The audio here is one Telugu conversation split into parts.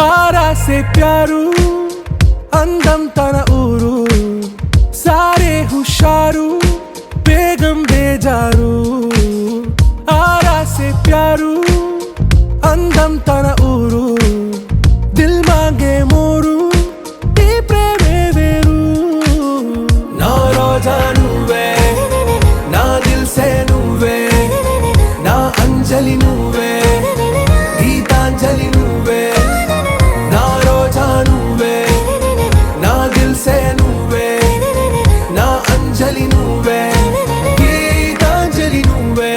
आरा से प्यारू అందం తన ఊరు సారే హుషారు బేగం బేజారు ఆరా సే ప్యారు అందం తన ఊరు దిల్ మాంగే మోరు ఈ ప్రేమే వేరు నా రోజా నువ్వే నా దిల్ సే నువ్వే నా అంజలి నువ్వే గీతాంజలి నువ్వే నా రోజా నువ్వే నా దిల్ సే నువ్వే నా అంజలి నువ్వే గీతాంజలి నువ్వే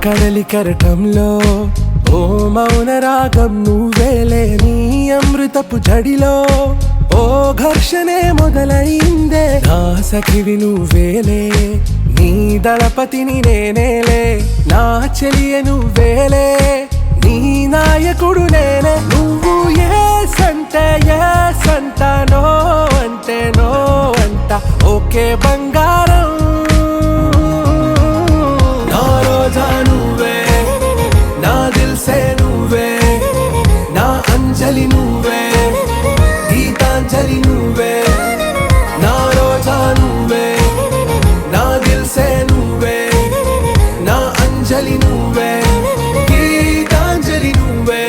కడలి కరటంలో ఓ మౌన రాగం నువ్వేలే నీ అమృతపు జడిలో ఓ ఘర్షణే మొదలైందే నా సఖివి నువ్వేలే నీ దళపతిని నేనేలే నా చెలియ నువ్వేలే నీ నాయకుడు నేనే నువ్వు ఏ సంట నో అంటే నో అంట ఓకే బంగారం నువ్వే నా దిల్ సే నువ్వే నా అంజలి నువ్వే గీతాంజలి నువ్వే నా రోజా నువ్వే నా దిల్ సే నువ్వే నా అంజలి నువ్వే గీతాంజలి నువ్వే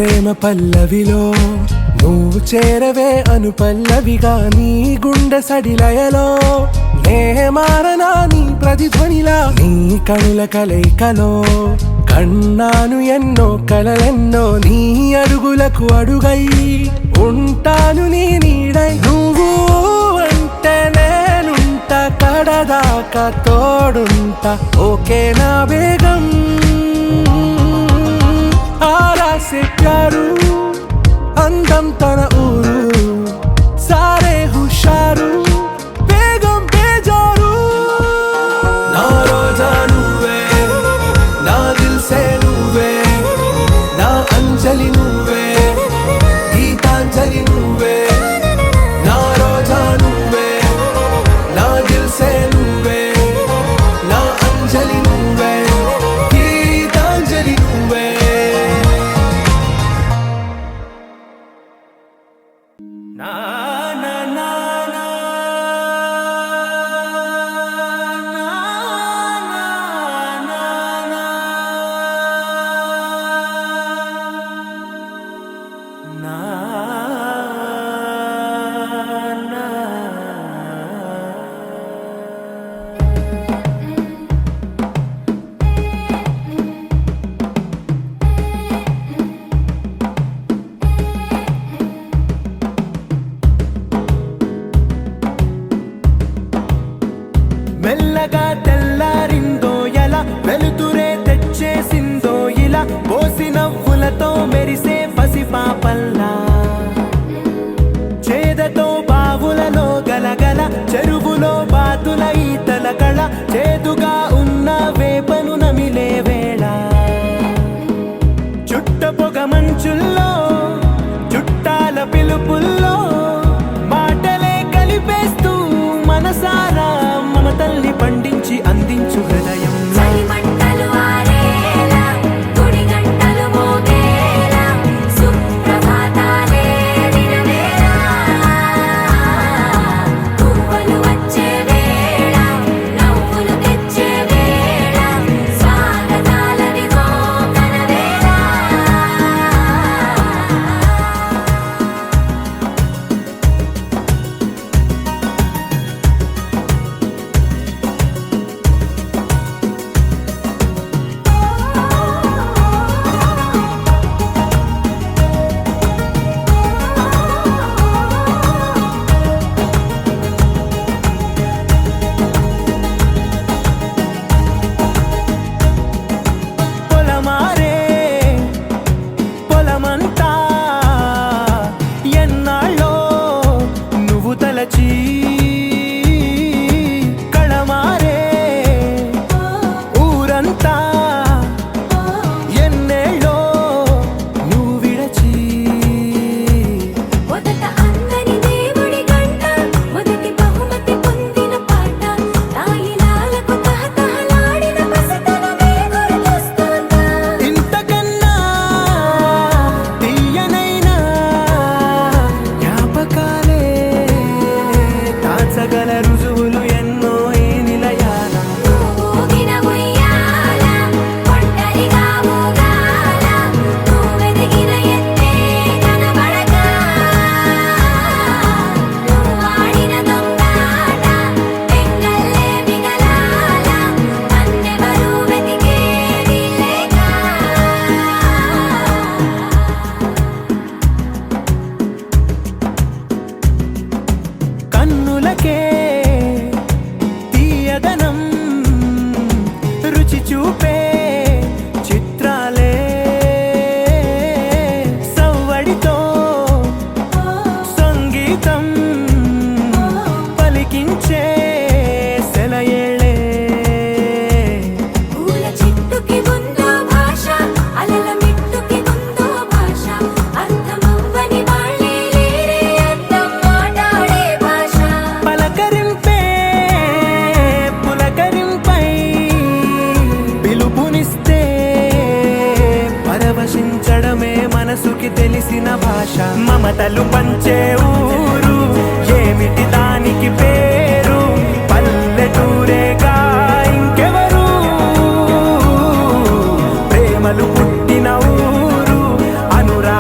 ప్రేమ పల్లవిలో నువ్వు చేరవే అను పల్లవిగా నీ గుండె సడిలయలో నే మారనా నీ ప్రతిధ్వనిలా నీ కనుల కలయికలో కన్నాను ఎన్నో కలలెన్నో నీ అడుగులకు అడుగై ఉంటాను నీ నీడై నువ్వు అంటే నేనుంట కడదాకా తోడుంటా ఓకే నా బేగం ఆరా సే ప్యారు అందం తన ఊరు సారే హుషారు బేగం బేజారు నా రోజా నువ్వే నా దిల్ సే నువ్వే నా అంజలి నువ్వే గీతాంజలి నువ్వే నా రోజా నువ్వే నా దిల్ సే నువ్వే నా అంజలి నువ్వే గీతాంజలి నువ్వే నా నా నా నా మెల్లగా తెల్లారిందో ఎలా వెలుతురే తెచ్చేసిందో ఇలా పోసి నవ్వులతో మెరిసే పసిపాపల్లా చేదతో బావులలో గలగల చెరువులో బాతుల ఈతల కళ చేదుగా ఉన్న వేపను నమిలే వేళ చుట్ట పొగ మంచుల్లో చుట్టాల పిలుపుల్లో మాటలే కలిపేస్తూ మనసారా మమతల్ని పండించి అందించు హృదయం కళమారే ఊరంతా ఎన్నేళ్ళో నువ్వు విడచి మొదట అందని దేవుడి గంట మొదటి బహుమతి పొందిన పాట తాయిలాలకు తహతహలాడిన పసితనమే గుర్తొస్తుందా ఇంతకన్నా తీయనైనా జ్ఞాపకాలే తాచగల రుజువులు ఎన్నో ఈ నిలయాల ఊగిన ఉయ్యాల ఒంటరిగా ఊగాల నువ్వెదిగిన ఎత్తే కనబడక నువ్వు ఆడిన దొంగాట పెంగల్లే మిగలాల నన్నెవరూ వెతికేది లేక కన్నులకే తీయదనం రుచి చూపే చిత్రాలే సవ్వడితో సంగీతం పలికించే సెలయేళ్ళే పూల చెట్టుకి ఉందో భాష అలల మిట్టుకి ఉందో భాష అర్థమవ్వని వాళ్ళే లేరే అర్థం మాట్లాడే భాష పలకరింపే పులకరింపై పిలుపునిస్తే పరవశించడమే మనసుకి తెలిసిన భాష మమతలు పంచే ఊరు ఏమిటి దానికి పేరు పల్లెటూరేగా ఇంకెవరు ప్రేమలు పుట్టిన ఊరు అనురా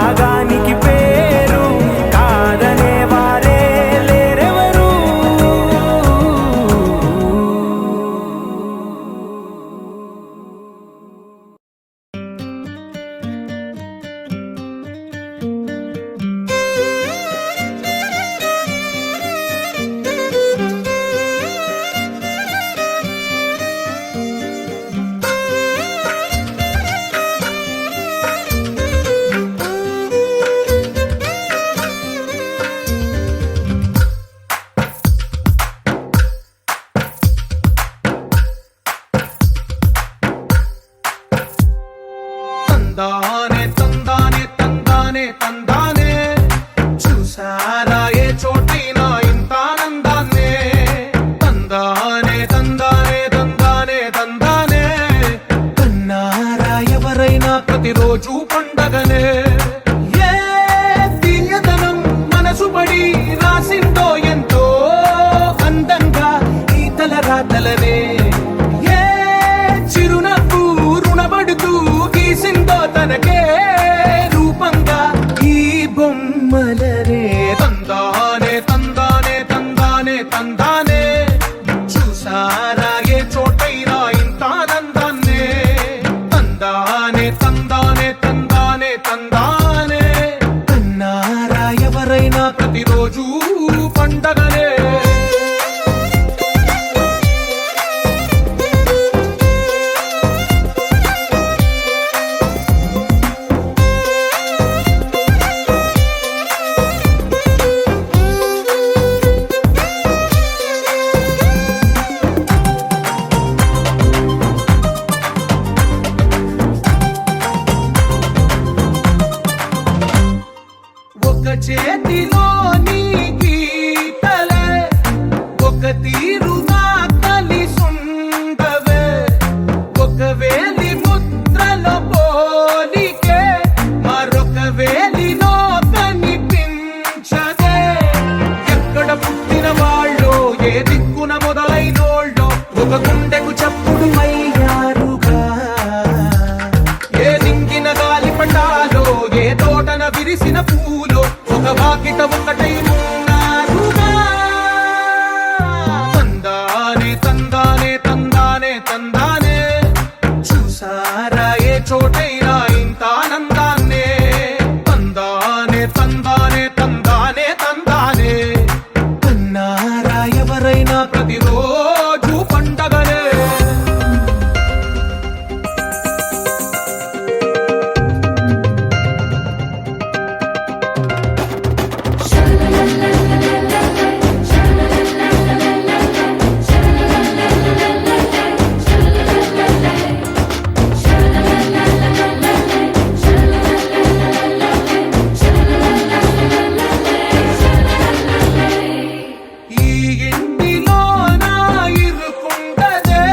ప్రతిరోజు పండగనే. ఏ తీయదనం మనసు పడి రాసిందో ఎంతో అందంగా ఈ తల రాతలనే. ఏ చిరునవ్వు రుణపడుతూ గీసిందో తనకే రూపంగా ఈ బొమ్మలనే. తందానే తందానే తందానే తందానే చూసారా ఏ చోటైనా ఇంత ఆనందాన్నే. తందానే తందానే తందానే తందానే అన్నారా ఎవరైనా ప్రతిరోజు పండగనే. ఒక చేతిలోని గీతలే ఒక తీరుగా కలిసుండవే. ఒక వేలి ముద్రలో పోలికే మరొక వేలిలో కనిపించదే. ఎక్కడ పుట్టిన వాళ్ళో ఏ దిక్కున మొదలైనోళ్ళో ఒక గుండెకు చప్పుడు అయ్యారుగా. ఏ దింగిన గాలి పటాలో ఏ తోటన విరిసిన పూలో ఒక వాకిట ఒకటై ఉన్నారుగా. తందానే తందానే తందానే తందానే చూసారా ఏ చోటైనా ఇంత ఆనందాన్నే. తందానే తందానే తందానే తందానే అన్నారా ఎవరైనా ప్రతిరోజు పండగనే. ఈ ఇంటిలో నా ఇరుకుండదే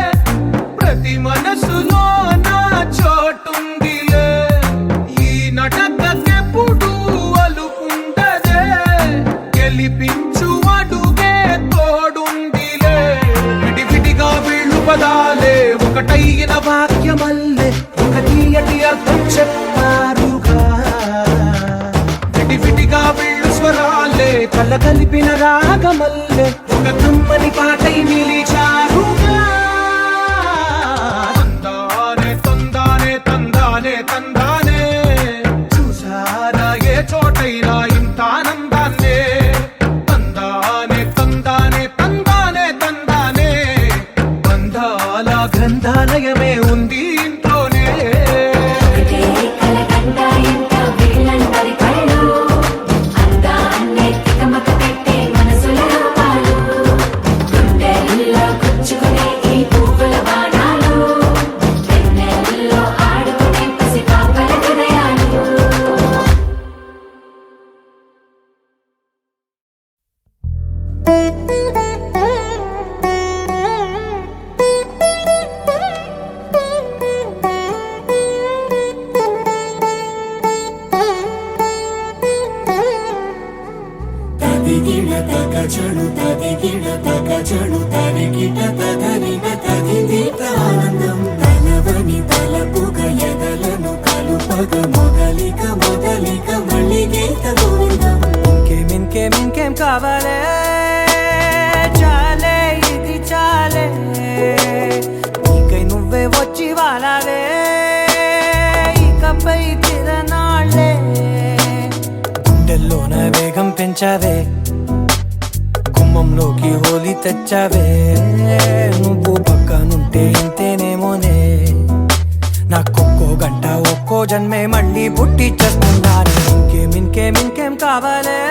ప్రతి మనసులో నా చోటుందిలే. ఈ నటకెప్పుడు అలుకుండదే గెలిపించు అడుగే తోడుందిలే. విడివిడిగా వీళ్ళు పదాలే ఒకటైన వాక్యమల్లే ఒక తీయటి అర్థం చెప్పారుగా. విడివిడిగా వీళ్ళు స్వరాలే కల కలిపిన రాగమల్లే ఒక కమ్మని పాటై నిలిచారుగా. తందానే తందానే తందానే తందానే చూసారా ఏ చోటైనా ఇంత ఆనందాన్నే. తందానే తందానే తందానే తందానే బంధాల గ్రంథాలయమే ఉంది ఇంట్లోనే. ఒకటే కలకండ ఎంత వీళ్ళందరి కళ్ళు అందాన్నే తికమక పెట్టే మనసుల రూపాలు. గుండెల్లో గుచ్చుకునే ఈ పువ్వుల బాణాలు వెన్నెల్లో ఆడుకునే పసిపాపల హృదయాలు. తదిగిడ తగచడు తదిగిడ తగచడు తరిగిట తదరిన తదిదిత ఆనందం. తలవని తలపుగ ఎదలను కలుపగ మొదలిక మొదలిక మళ్ళీ గీత గోవిందం. ఇంకేం కావాలే చాలే ఇది చాలే నీకై నువ్వే వచ్చి వాలాలే. ఇకపై తిరనాళ్ళే గుండెల్లోన వేగం పెంచావే గుమ్మంలోకి హోలీ తెచ్చావే. నువ్వు పక్కనుంటే ఇంతేనేమోనే నాకొక్కో గంట ఒక్కో జన్మే మళ్ళీ పుట్టి చేస్తున్నాను. ఇంకేం కావాలే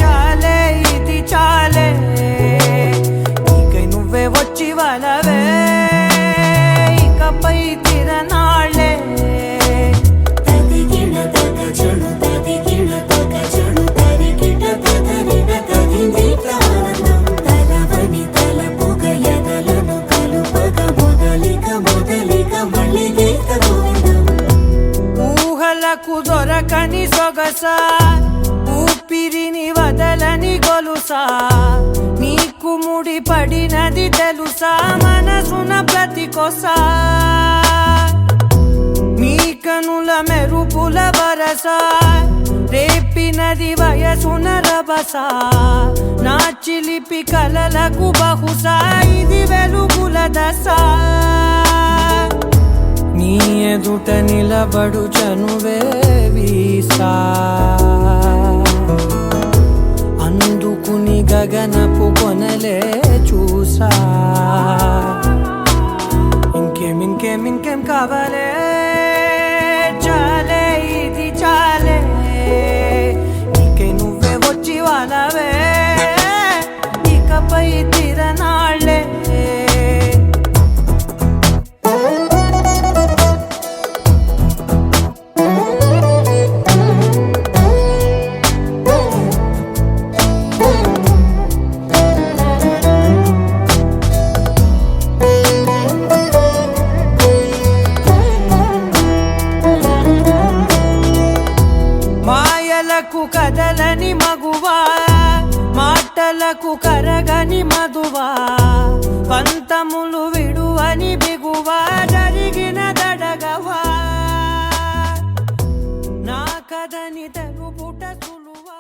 చాలే ఇది చాలే నీకై నువ్వే వచ్చి వాలవే. ఇకపై తిరనాళ్ళే తదిగిడ తగచడు తదిగిడ తగచడు తరిగిట తదరిన తదిదిత ఆనందం. తలవని తలపుగ ఎదలను కలుపగ మొదలిక మొదలిక మళ్ళీ గీత గోవిందం. కళ్ళకు దొరకని సొగస ఊపిరిని వదలని గొలుసా నీకు ముడి పడినది తెలుసా మనసున ప్రతి కొసా నీ కనుల మెరుపుల వరస రేపినది వయసున రభస నా చిలిపి కలలకు బహుశా ఇది వెలుగుల దశ నీ ఎదుట నిలబడు చనువే వీసా అందుకుని గగనపు కొనలే చూసా ఇంకేం కావాలే చాలే ఇది చాలే నీకే నువ్వే వచ్చి వాళ్ళవే ఇకపై తిరనాళ్ళే మాయలకు కదలని మగువా మాటలకు కరగని మధువా పంతములు విడువని బిగువా జరిగిన దడగవా నా కదని తెలుపుట సులువా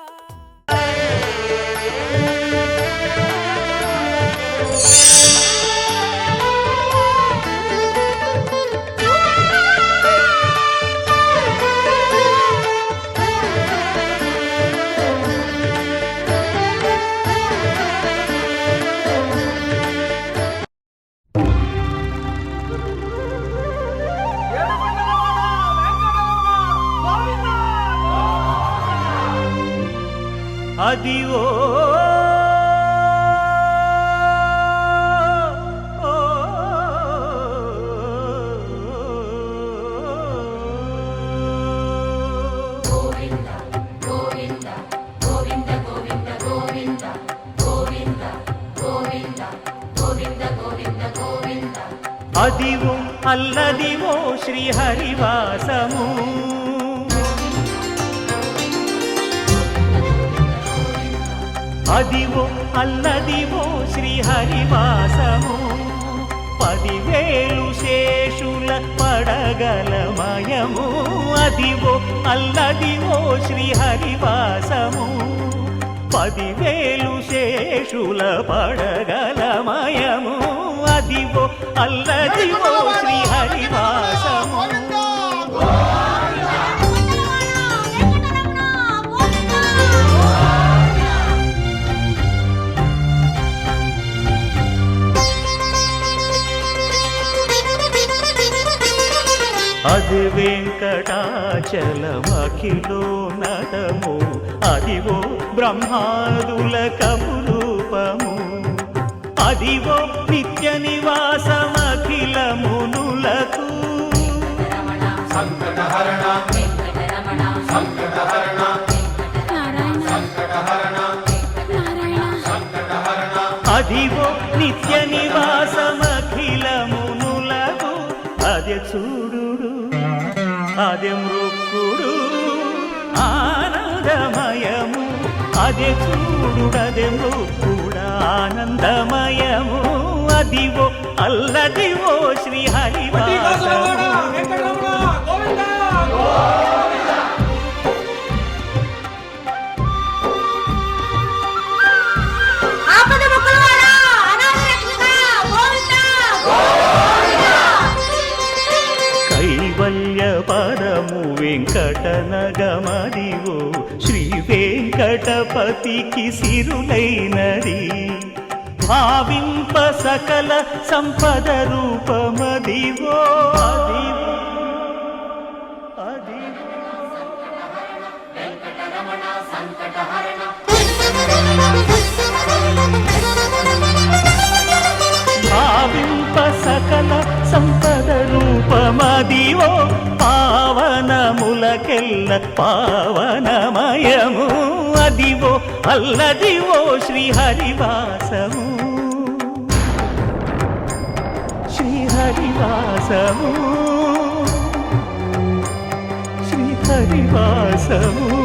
అదివో అదివో అల్లదివో శ్రీహరివాసము అదివో అల్లదివో శ్రీహరివాసము 10,000 శేషుల పడగలమయము అదివో అల్లదివో శ్రీహరివాసము 10,000 శేషుల పడగలమయము అదివో అల్లదివో శ్రీహరివాసము అది వెంకటాచలమఖిలో నటము అదివో బ్రహ్మాదుల కపురూపము అదివో నిత్య నివాసమఖిల మునులకు సంకటహరణ సంకటహరణ సంకటహరణ అదివో నిత్య నివాసమఖిల మునులకు అదే చూడు అదే మృక్కుడు ఆనందమయము అదే చూడుడదే మృక్కుడు ఆనందమయము అదివో అల్లదివో శ్రీహరివాసము కైవల్య పదము వెంకటనగమదివో శ్రీ వెంకటపతికి సిరులైనది భావింప సకల సంపద రూపమదివో అదివో అదివో భావింప సకల సంపద రూపమదివో పావనములకెల్ల పావనమయము అదివో అల్లదివో శ్రీహరివాసము శ్రీహరివాసము శ్రీహరి శ్రీనివాసము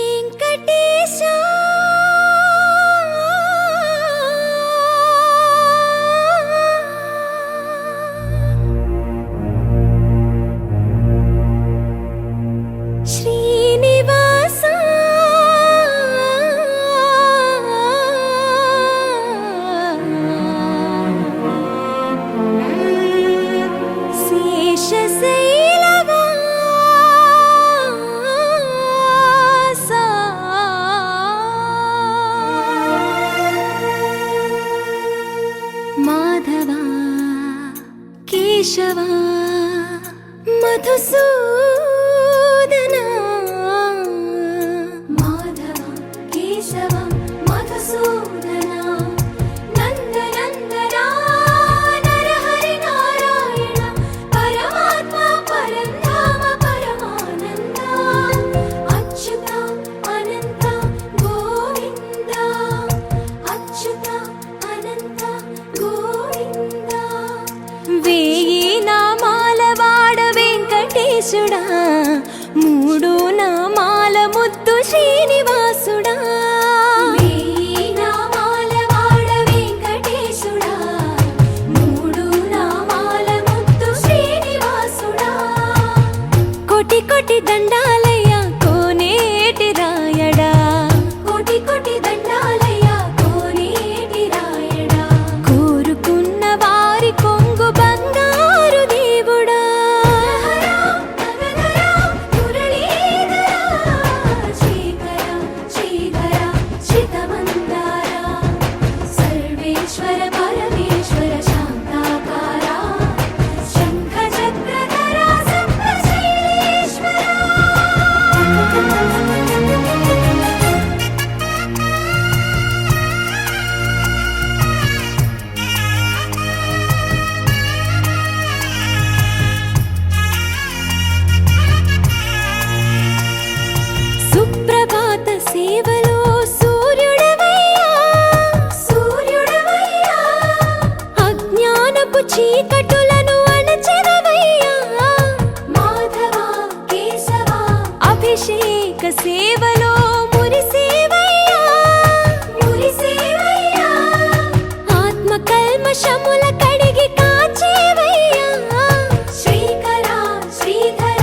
వెంకటేశా శ్రీనివాసా శేషశైలవాసా మాధవా కేశవా మధుసూదనా మాధవ కేశవ మధుసూదనా నందనందనా నరహరి నారాయణ పరమాత్మ పరంధామ పరమానంద అచ్యుత అనంత గోవింద అచ్యుత అనంత గోవింద వేయి నామాల వాడ వెంకటేశుడా మూడు నామాల ముద్దు శ్రీనివాసుడా వేయి నామాల వాడ వెంకటేశుడా మూడు నామాల ముద్దు శ్రీనివాసుడా కోటి కోటి దండాలయ్య కోనేటి రాయడా కోటి కోటి దండాలయ్య కోనేటి రాయడా కోరుకున్న వారి కొంగు బంగారు దేవుడా సర్వేశ్వర పరమేశ్వర శాంతాకారా శంఖ చక్రధరా సప్తశైలేశ్వరా సుప్రభాత సేవలో సూర్యుడవయ్యా సూర్యుడవయ్యా అజ్ఞానపు చీకటులను అణచెదవయ్యా మాధవ కేశవ అభిషేక సేవలో మురిసేవయ్యా మురిసేవయ్యా ఆత్మ కల్మషముల కడిగి కాచేవయ్యా శ్రీకర శ్రీధర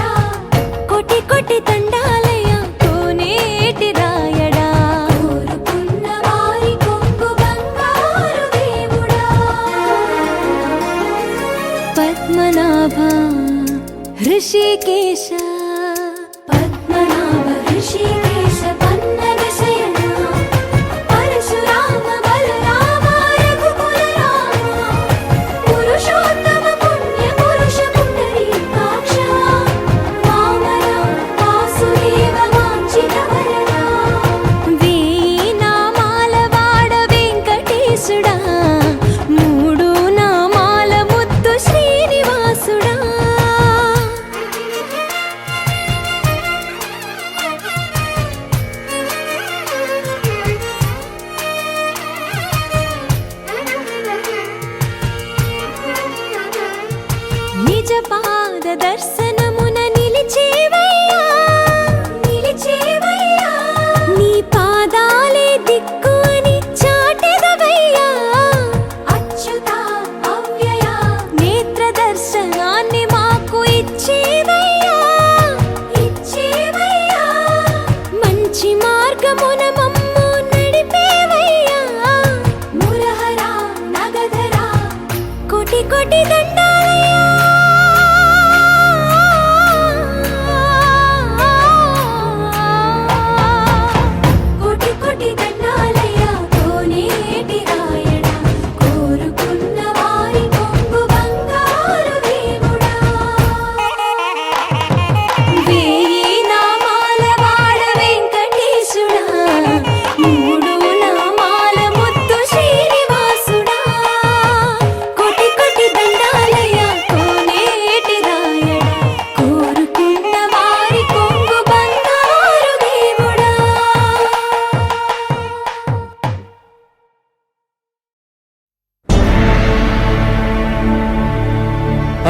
కోటి కోటి దండాలయ కోనేటి రాయడా కోరుకున్న వారి కొంగు బంగారు దేవుడా పద్మనాభ హృషికేశ పద్మనాభ హృషికేశ పన్నగ శయన పరశురామ బలరామ రఘుకుల రామ పురుషోత్తమ పుణ్య పురుష పుండరీకాక్ష వామన వాసుదేవ వాంఛిత వరదా వేయి నామాల వాడ వెంకటేశుడా మూడు నామాల ముద్దు శ్రీనివాసుడా నిజ పాద దర్శనమున నిలిచేవయ్యా నిలిచేవయ్యా నీ పాదాలే దిక్కు అని చాటెదవయ్యా అచ్యుత అవ్యయ నేత్ర దర్శనాన్ని మాకు ఇచ్చేవయ్యా ఇచ్చేవయ్యా మంచి మార్గమున మమ్ము నడిపేవయ్యా మురహర నగధర కోటి కోటి దండాలయ్యా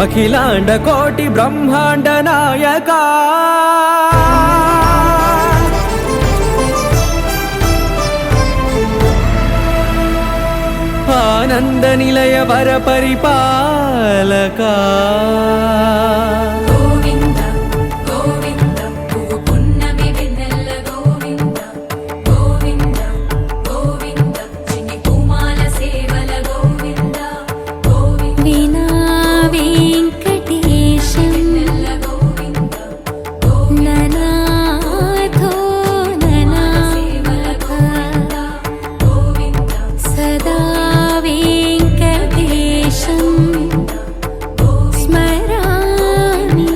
అఖిలాండ కోటి బ్రహ్మాండ నాయక ఆనంద నిలయ వర పరిపాలక గోవింద గోవింద పువ్వు పున్నమి వెన్నెల గోవింద గోవింద గోవింద చిన్ని పూమాల సేవల గోవింద గోవింద వినా వెంకటేశం వెన్నెల గోవింద గోవింద ననాథో సేవల ననాథ గోవింద గోవింద సదా వెంకటేశం స్మరామి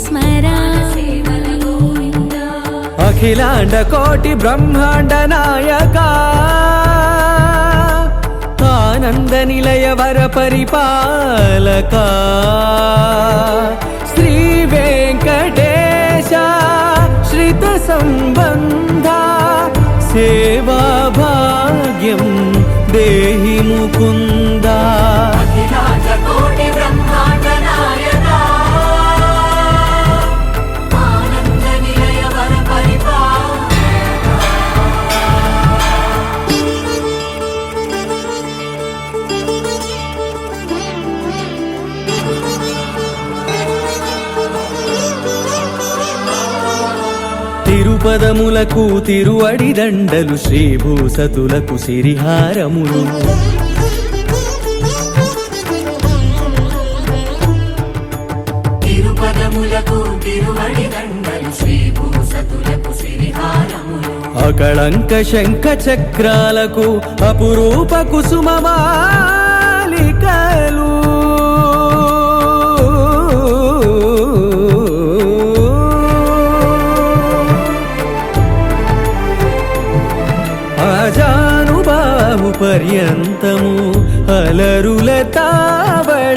స్మరామి సేవల గోవింద అఖిలాండ కోటి బ్రహ్మాండ నాయక ఆనంద నిలయ వర పరిపాలక శ్రీ వెంకటేశ శ్రిత సంబంధ సేవా భాగ్యం దేహి ముకుంద అఖిలాండ కోటి బ్రహ్మాండ నాయక ఆనంద నిలయ వర తిరుపదములకు తిరువడి దండలు శ్రీభూసతులకు సిరిహారములు తిరుపదములకు తిరువడి దండలు శ్రీభూసతులకు సిరిహారములు అకళంక శంఖ చక్రాలకు అపురూప కుసుమమాలికలు ఆజానుబాహు పర్యంతము అలరుల తావళహారములు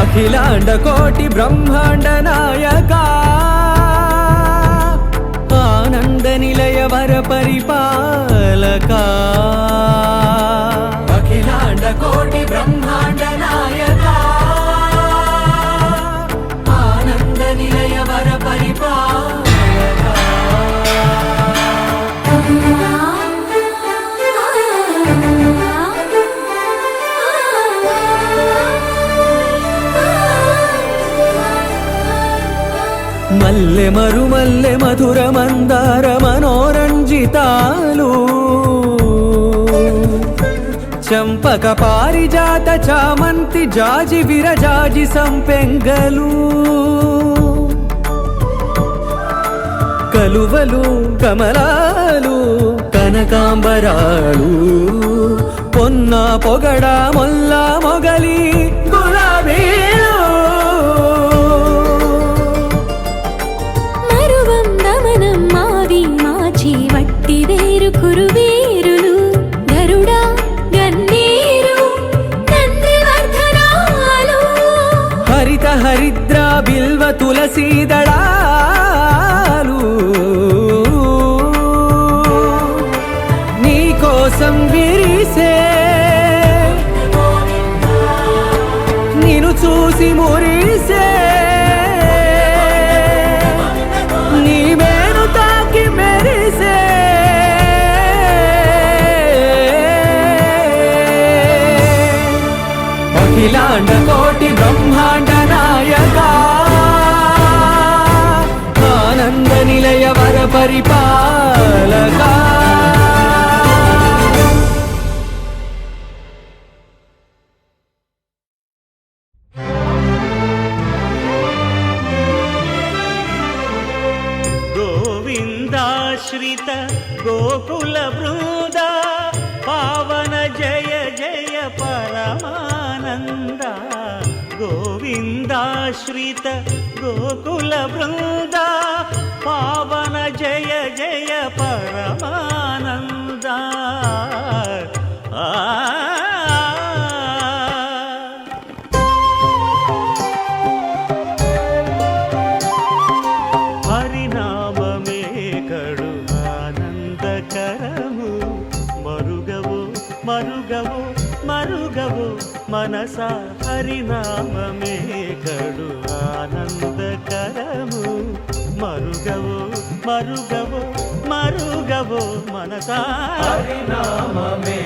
అఖిలాండ కోటి బ్రహ్మాండ నాయక ఆనంద నిలయ వర పరిపాలక అఖిలాండ కోటి బ్రహ్మాండ నాయక ఆనంద నిలయ వర పరిపాలక మల్లె మరుమల్లె మధుర మందార మనోరంజితాలు చంపక పారిజాత చామంతి జాజి విరజాజి సంపెంగలు కలువలు కమలాలు కనకాంబరాలు పొన్న పొగడ మొల్ల మొగలి గులాబీలు మరువం దమనం మావి మాచి వట్టి వేరు కురువేరులు గరుడా గన్నేరు నందివర్ధనాలు హరిత హరిద్ర బిల్వ తులసీ దళాలు నీ కోసం విరిసే నిన్ను చూసి మురిసే నీ మేను తాకి మెరిసే అఖిలాండ కోటి బ్రహ్మాండ నాయక ఆనంద నిలయ వర పరిపాలక గోవిందాశ్రిత గోకుల బృంద పావన జయ జయ పరమానంద గోవిందాశ్రిత గోకుల బృంద పావన జయ జయ పరమానంద హరినామమే కడు ఆనందకరము మరుగవు మరుగవో మరుగవో మనసా హరినామమే కడు ఆనందకరము మరుగవో మరుగవో మరుగవో మనసా హరినామమే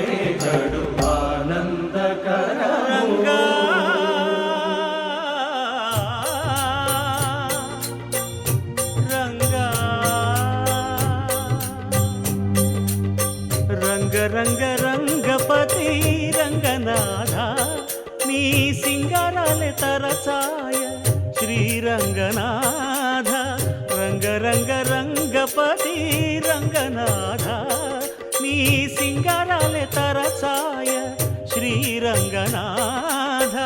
కడు ఆనందకరము రంగా రంగా రంగ రంగ రంగపతి రంగనాథ నీ సింగారాలే తరచాయ శ్రీరంగనాథ రంగ రంగ రంగపతి రంగనాథ నీ సింగారాలే తరచాయ శ్రీరంగనాథ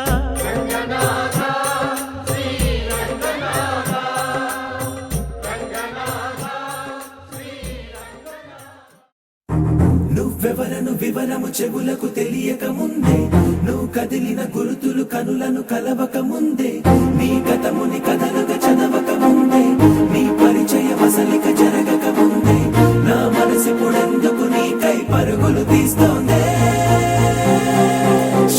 నువ్వెవరను వివరము చెవులకు తెలియక ముందే నువ్వు కదిలిన గురుతులు కనులను కలవక ముందే నీ గతముని కథలుగా చదవక ముందే నీ పరిచయం అసలిక జరగక ముందే నా మనసిపుడెందుకు నీకై పరుగులు తీస్తోందే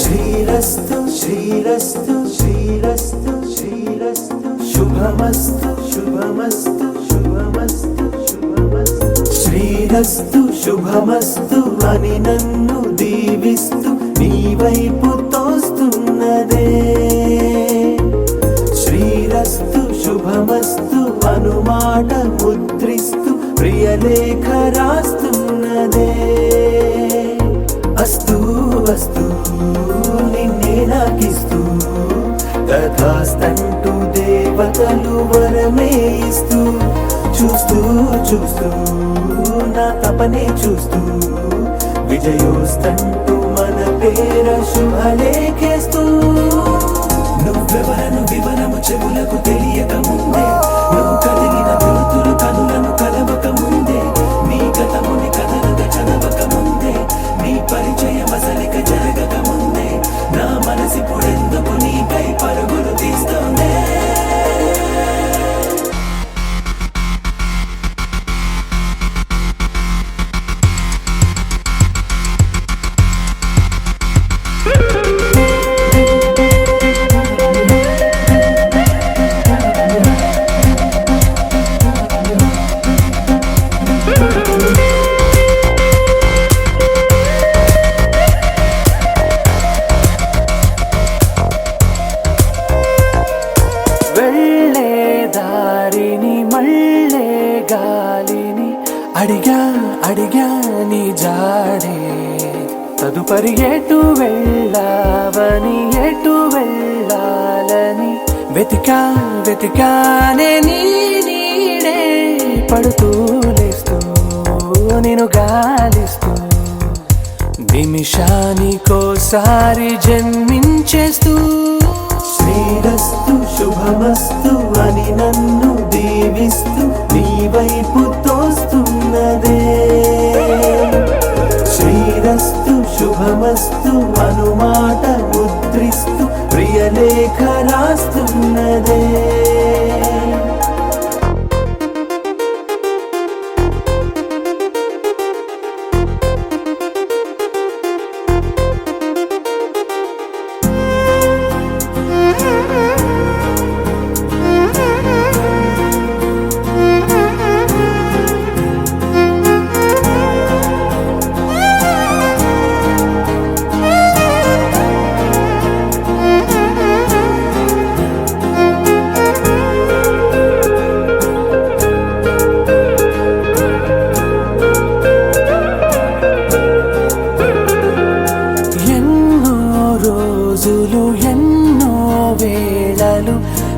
శ్రీరస్తు శ్రీరస్తు శ్రీరస్తు శ్రీరస్తు శుభమస్తు శుభమస్తు శుభమస్తు శుభమస్తు శ్రీరస్తు శుభమస్తు అని నన్ను దీవిస్తూ నీ వైపు తోస్తున్నదే శ్రీరస్తు శుభమస్తు అనుమాట ముద్రిస్తూ ప్రియలేఖ రాస్తున్నదే అస్తు అస్తు నిన్నే నాకిస్తూ తథాస్తంటూ దేవతలు వరమే ఇస్తూ చూస్తూ చూస్తూ నా తపనే చూస్తూ విజయోస్తంటూ మన పేర శుభలేఖేస్తూ నువ్వెవరను వివరము చెవులకు తెలియక ముందే నువ్వు కదిలిన గురుతులు కనులను కలవక ముందే నీ గతముని కథలుగా చదవక ముందే నీ పరిచయం అసలిక జరగక ముందే నా మనసిపుడెందుకు నీకై పరుగులు తీస్తోందే అడిగా అడిగా నీ జాడే తదుపరి ఎటు వెళ్ళావని ఎటు వెళ్ళాలని వెతికా వెతికానే నీ నీడే పడుతూ లేస్తూ నేను గాలిస్తూ నిమిషానికోసారి జన్మించేస్తూ శ్రీరస్తు శుభమస్తు అని నన్ను దీవిస్తూ నీ వైపు తోస్తున్నదే శ్రీరస్తు శుభమస్తు అనుమాట ముద్రిస్తూ ప్రియలేఖ రాస్తున్నదే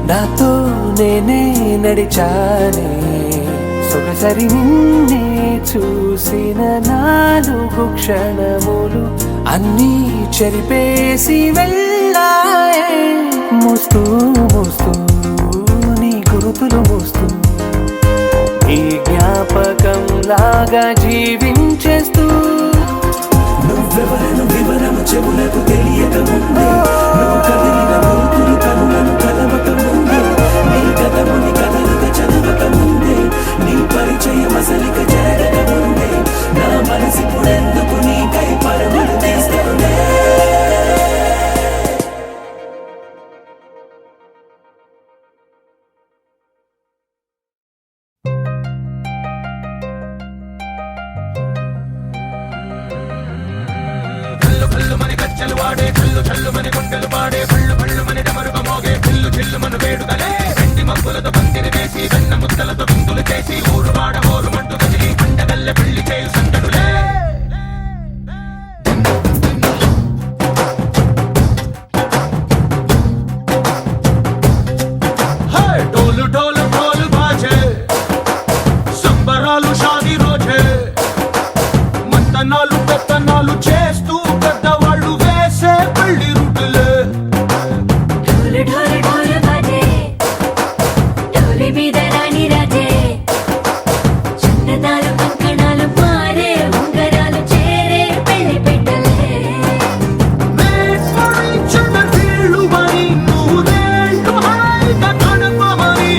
నాతో నేనే నడిచానే సొగసరి నిన్నే చూసిన 4 క్షణములు అన్నీ చెరిపేసి వెళ్ళాయే మోస్తూ మోస్తూ నీ గురుతులు మోస్తూ ఈ జ్ఞాపకం లాగా జీవించేస్తూ నువ్వెవరను వివరము చెవులకు తెలియక ముందే నువ్వు కదిలిన గురుతులు కనులను కలవక ముందే నీ గతముని కథలుగా చదవక ముందే నీ పరిచయం అసలిక జరగక ముందే నా మనసిపుడెందుకు నీకై పరుగులు గజ్జలు వాడే చల్లు చల్లు మని గుండెలు పాడే పళ్ళు పళ్ళు మని డమరుగ మోగే చిల్లు చిల్లు మను వేడుకలే వెండి మబ్బులతో పందిరి వేసి వెన్న ముద్దలతో విందులు చేసి ఊరు వాడ ఊరు మంటు కదిలి పండగల్లె పెళ్లి చేయు సందడులే డోలు డోలు ఢోలు బాజే సంబరాలు షాదీ రోజే మంతనాలు పెత్తనాలు చేస్తూ పెద్దవాళ్ళు వేసే పెళ్లి రుటులే ढोल ढोल ढोल बाजे ढोली మీద రాణి రాజే చందనాలు కంకణాలు మారే ఉంగరాలు చేరే పెళ్లి పెట్టలే చిన్న తీళ్ళు మరి నూరేళ్ళు హాయిగా గడపమని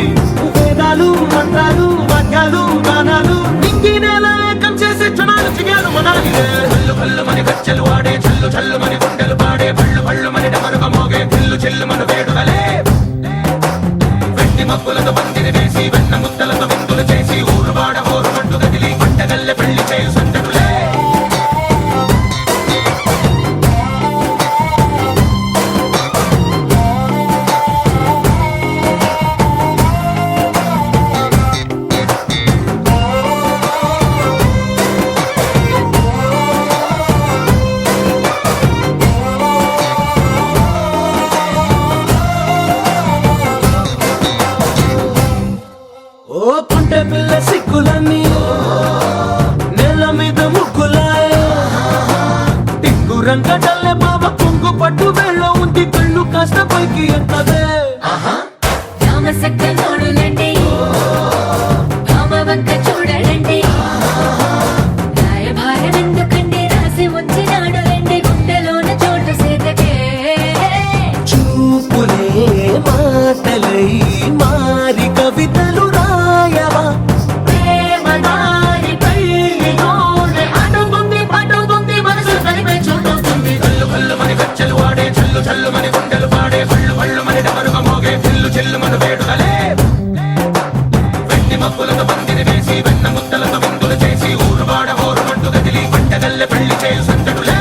వేదాలు మంత్రాలు వాక్యాలు గానాలు నింగి నేల ఏకం చేసే క్షణాలు చిగాలు మనాలి కళ్ళు కళ్ళు మని గజ్జలు వాడే చల్లు చల్లు మని గుండెలు పాడే పళ్ళు పళ్ళు మని డమరుగ మోగే చిల్లు చిల్లు మను వేడుకలే వెండి మబ్బులతో పందిరి వేసి వెన్న ముద్దలతో విందులు చేసి ఊరు వాడ ఊరు మంటు కదిలి పంటగల్లె పెళ్లి చేయు సందడులే ఓ పుంటె పిల్ల సిక్కులన్నీ నెల మీద ముగ్గులాయ టింగు రంగడల్లె బాబ కుంగు పట్టు వేళ్ళ ఉంది కళ్ళు కాస్త పైకి ఎత్తదే రామ సక్క నోడులండి రామ వంక చూడలండి రాయభారం ఎందుకండి రాసి ఉంచినాడు రండి గుండెలోన చోటు సేతకే చూపులే మాటలై మారి కవితలు రాయవా ప్రేమ దారి పెళ్లి నోడు అడుగుంది పడుగుంది మనసు కలిపే చూడుతుంది కళ్ళు కళ్ళు మని గజ్జలు వాడే చల్లు చల్లు మని గుండెలు పాడే పళ్ళు పళ్ళు మని డమరుగ మోగే చిల్లు చిల్లు మను వేడుకలే వెండి మబ్బులతో పందిరి వేసి వెన్న ముద్దలతో విందులు చేసి ఊరు వాడ ఊరు మంటు కదిలి పంటగల్లె పెళ్లి చేయు సందడులే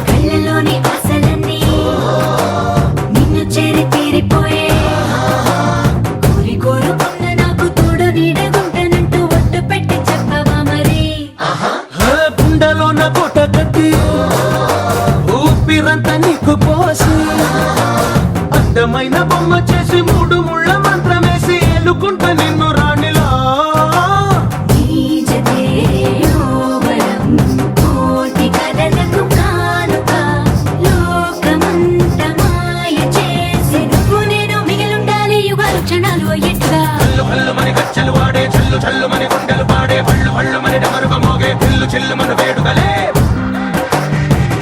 కళ్ళలోని ఆశలన్నీ నిన్ను చేరి తీరిపోయే కోరి కోరుకున్న నాకు తోడు నీడగుంటనంటూ ఒట్టు పెట్టి చెప్పవా మరి గుండెలోన కోట కట్టి ఊపిరంతా నీకు పోసి అందమైన బొమ్మ చేసి మూడు ముళ్ళ మంత్రమేసి ఎలుకుంట నిన్ను రాణిలా నీజతే యోవరం కోటి కలలకు కానుక లోకమంత మాయ చేసి నువ్వు నేను మిగిలుండాలి యుగాలు క్షణాలు ఎట్లా కళ్ళు కళ్ళు మని గజ్జలు వాడే చల్లు చల్లు మని గుండెలు పాడే పళ్ళు పళ్ళు మని డమరుగ మోగే చిల్లు చిల్లు మను వేడుకలే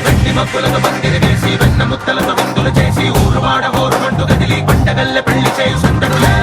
వెండి మబ్బులతో పందిరి వేసి వెన్న ముద్దలతో విందులు చేసి ఊరు వాడ ఊరు మంటు కదిలి పంటగల్లె పెళ్లి చేయు సందడులే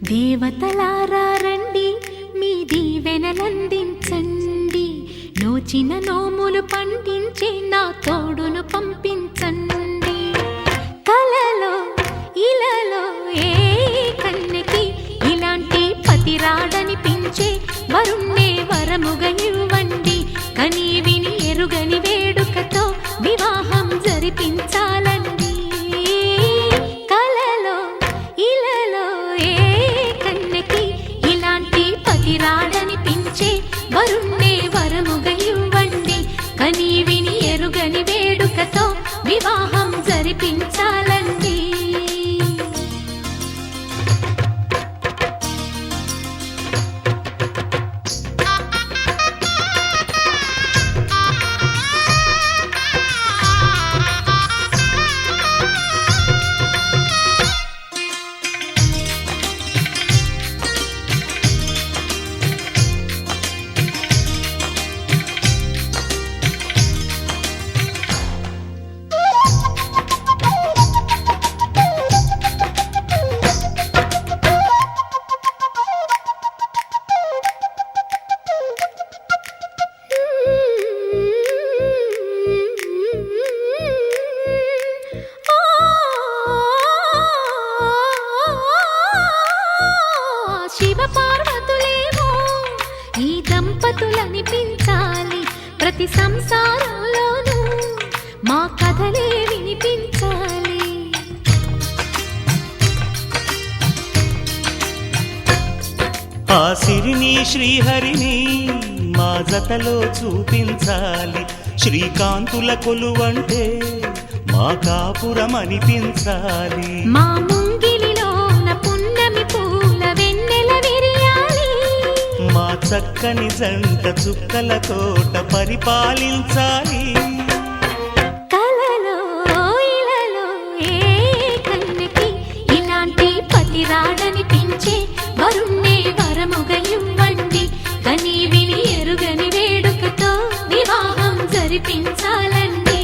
దేవతలారా రండి మీ దీవెనలందించండి నోచిన నోములు పండించే నా తోడును పంపించండి కలలో ఇలా అనిపించాలి ప్రతి సంసారంలోనూ మా కథలే వినిపించాలి. ఆ సిరిని శ్రీహరిని మా జతలో చూపించాలి. శ్రీకాంతుల కొలువంటే మా కాపురం అనిపించాలి. మా ముంగిలిలోన పున్నమి పూల వెన్నెల విరియాలి. మా చక్కని జంట చుక్కల తోట పరిపాలించాలి. కలలో ఇలలో ఏ కన్నెకి ఇలాంటి పతి రాడనిపించే వరుణ్ణే వరముగా ఇవ్వండి. కని విని ఎరుగని వేడుకతో వివాహం జరిపించాలండి.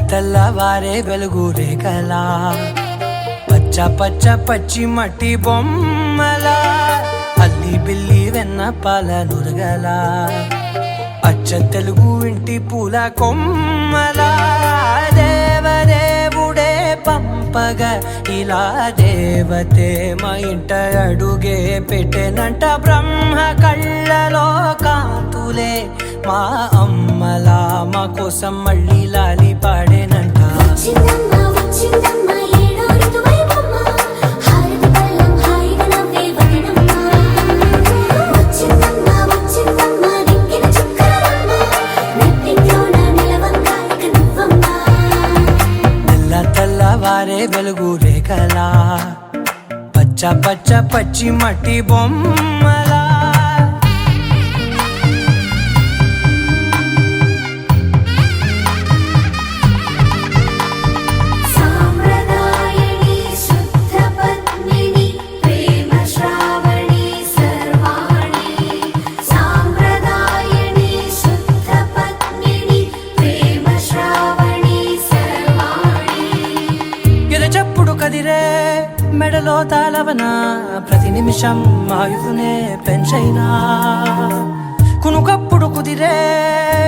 తెల్లవారే వెలుగు రేఖలా పచ్చ పచ్చ పచ్చి మట్టి బొమ్మలా అల్లి బిల్లి వెన్న పాల నురగలా అచ్చ తెలుగు ఇంటి పూల కొమ్మలా దేవదేవుడే పంపగా ఇలా దేవతే మా ఇంట అడుగే పెట్టెనంట బ్రహ్మ కళ్ళలో కాంతులే మా అమ్మలా మా కోసం మళ్ళీ లాలి పాడేనంట వచ్చిందమ్మ వచ్చిందమ్మ ఏడో ఋతువైవమ్మ హారతి పళ్ళం హాయిగా నవ్వే వదనమ్మ వచ్చిందమ్మ వచ్చిందమ్మ దిక్కిన చుక్కలమ్మ నెట్టింట్లోన నిలవంగా ఇక నువ్వమ్మ తెల్లవారే వెలుగు రేఖలా పచ్చ పచ్చ పచ్చి మట్టి బొమ్మలా సాంప్రదాయని శుద్ధ పద్మిని ప్రేమ శ్రావణి సర్వాణి సాంప్రదాయని శుద్ధ పద్మిని ప్రేమ శ్రావణి సర్వాణి ఎరచప్పుడు కదిరే మెడలో తాళవన ప్రతి నిమిషం ఆయుధునే పెంచైనా కునుకప్పుడు కుదిరే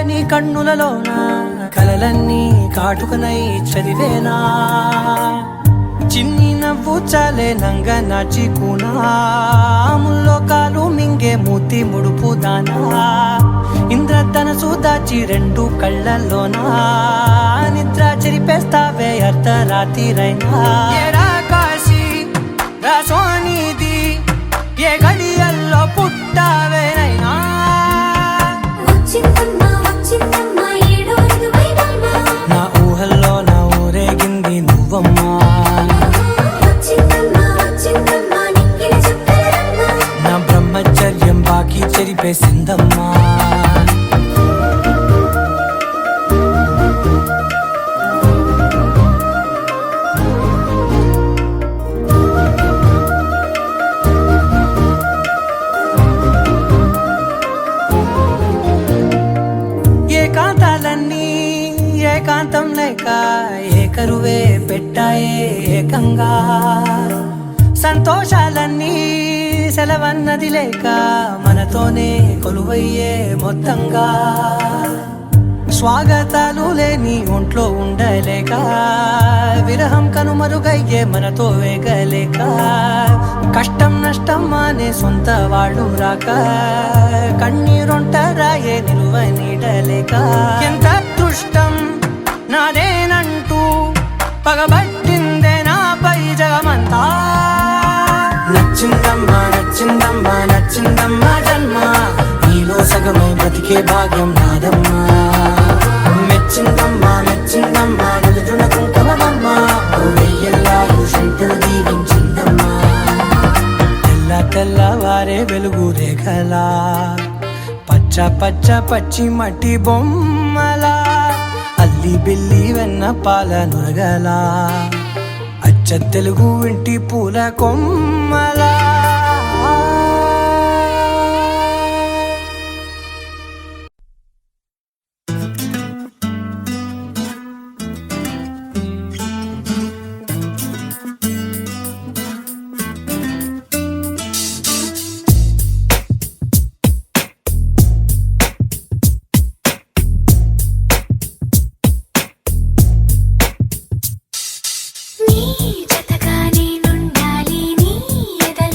నీ కన్నులలోన కలలన్నీ కాటుకనై చదివేనా చిన్ని నవ్వు చాలే నంగ నాచి కూనాముల్లో కాలు మింగే మూతి ముడుపు దానా ఇంద్రధనసు దాచి రెండు కళ్ళల్లోనా నిద్ర చెరిపేస్తావే అర్ధరాత్రిరైనా ఏరా కాశీ రాసోనిది ఏ గడియల్లో పుట్టావేనైనా వచ్చిందమ్మ వచ్చిందమ్మ ఏడో ఋతువైవమ్మ నా ఊహల్లో నా ఊరేగింది నువ్వమ్మా వచ్చిందమ్మ వచ్చిందమ్మ నిక్కిన చుక్కలమ్మ నా బ్రహ్మచర్యం బాకీ చెరిపేసిందమ్మా ఏకాంతాలన్నీ ఏకాంతం లేక ఏకరువే పెట్టాయే ఏకంగా సంతోషాలన్నీ సెలవన్నది లేక మనతోనే కొలువయ్యే మొత్తంగా స్వాగతాలు లేని ఒంట్లో ఉండలేక విరహం కనుమరుగయ్యే మనతో వేగలేక కష్టం నష్టం అనే సొంత వాళ్ళు రాక కన్నీరొంటరాయే నిలువ నీడలేక ఎంత అదృష్టం నాదేనంటూ పగబట్టిందే నాపై జగమంతా నచ్చిందమ్మా నచ్చిందమ్మా నచ్చిందమ్మా జన్మ నీలో సగమై బ్రతికే భాగ్యం నాదమ్మా మెచ్చిందమ్మా మెచ్చిందమ్మా నిలుతున్న కుంకుమమ్మా వెయ్యల్లాలు శంకరు దీవించిందమ్మా తెల్లవారే వెలుగు రేఖలా పచ్చ పచ్చ పచ్చి మట్టి బొమ్మలా అల్లి బిల్లి వెన్న పాల నురగలా అచ్చ తెలుగు ఇంటి పూల కొమ్మలా నీ జతగా నేనుండాలి నీ ఎదలో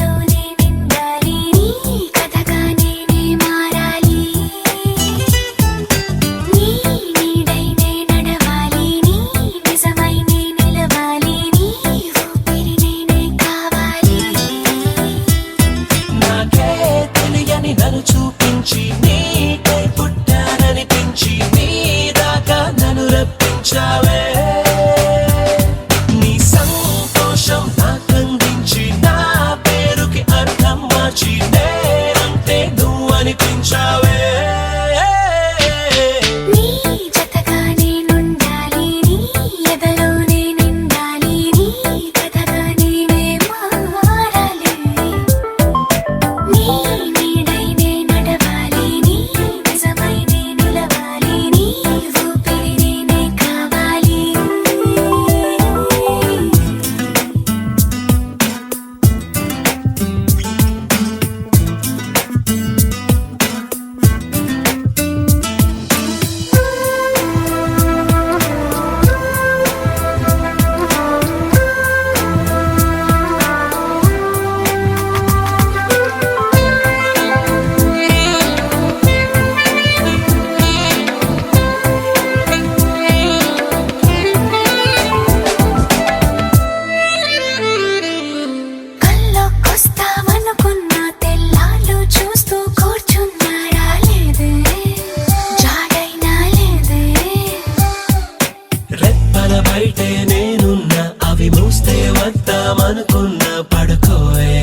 అనుకున్న పడుకోవే